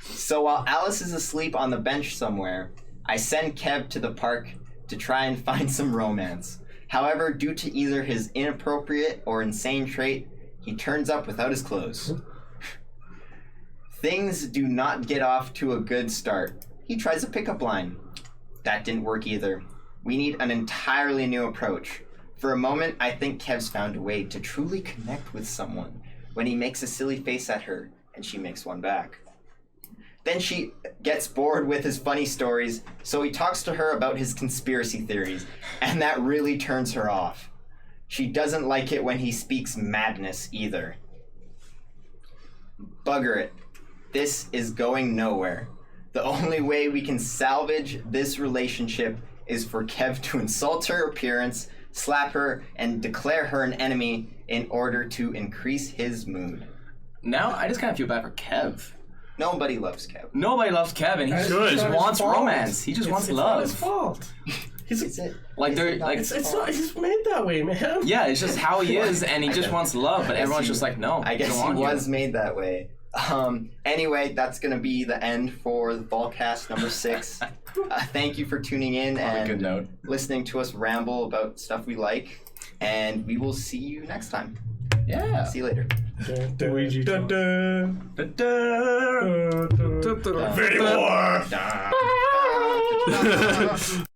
So while Alice is asleep on the bench somewhere, I send Kev to the park to try and find some romance. However, due to either his inappropriate or insane trait, he turns up without his clothes. Things do not get off to a good start. He tries a pickup line. That didn't work either. We need an entirely new approach. For a moment, I think Kev's found a way to truly connect with someone when he makes a silly face at her and she makes one back. Then she gets bored with his funny stories, so he talks to her about his conspiracy theories, and that really turns her off. She doesn't like it when he speaks madness either. Bugger it. This is going nowhere. The only way we can salvage this relationship is for Kev to insult her appearance, slap her, and declare her an enemy in order to increase his mood. Now, I just kind of feel bad for Kev. Nobody loves Kev. Nobody loves Kevin. He just wants romance. He just wants love. It's not his fault. Is it? Like they're like It's not. He's made that way, man. yeah, it's just how he is, and he just wants love. But everyone's just like, no. I guess he was made that way. Anyway, that's gonna be the end for the VolCast number 6. Thank you for tuning in and good note. listening to us ramble about stuff we like, and we will see you next time. Yeah. See you later. Luigi. Video war.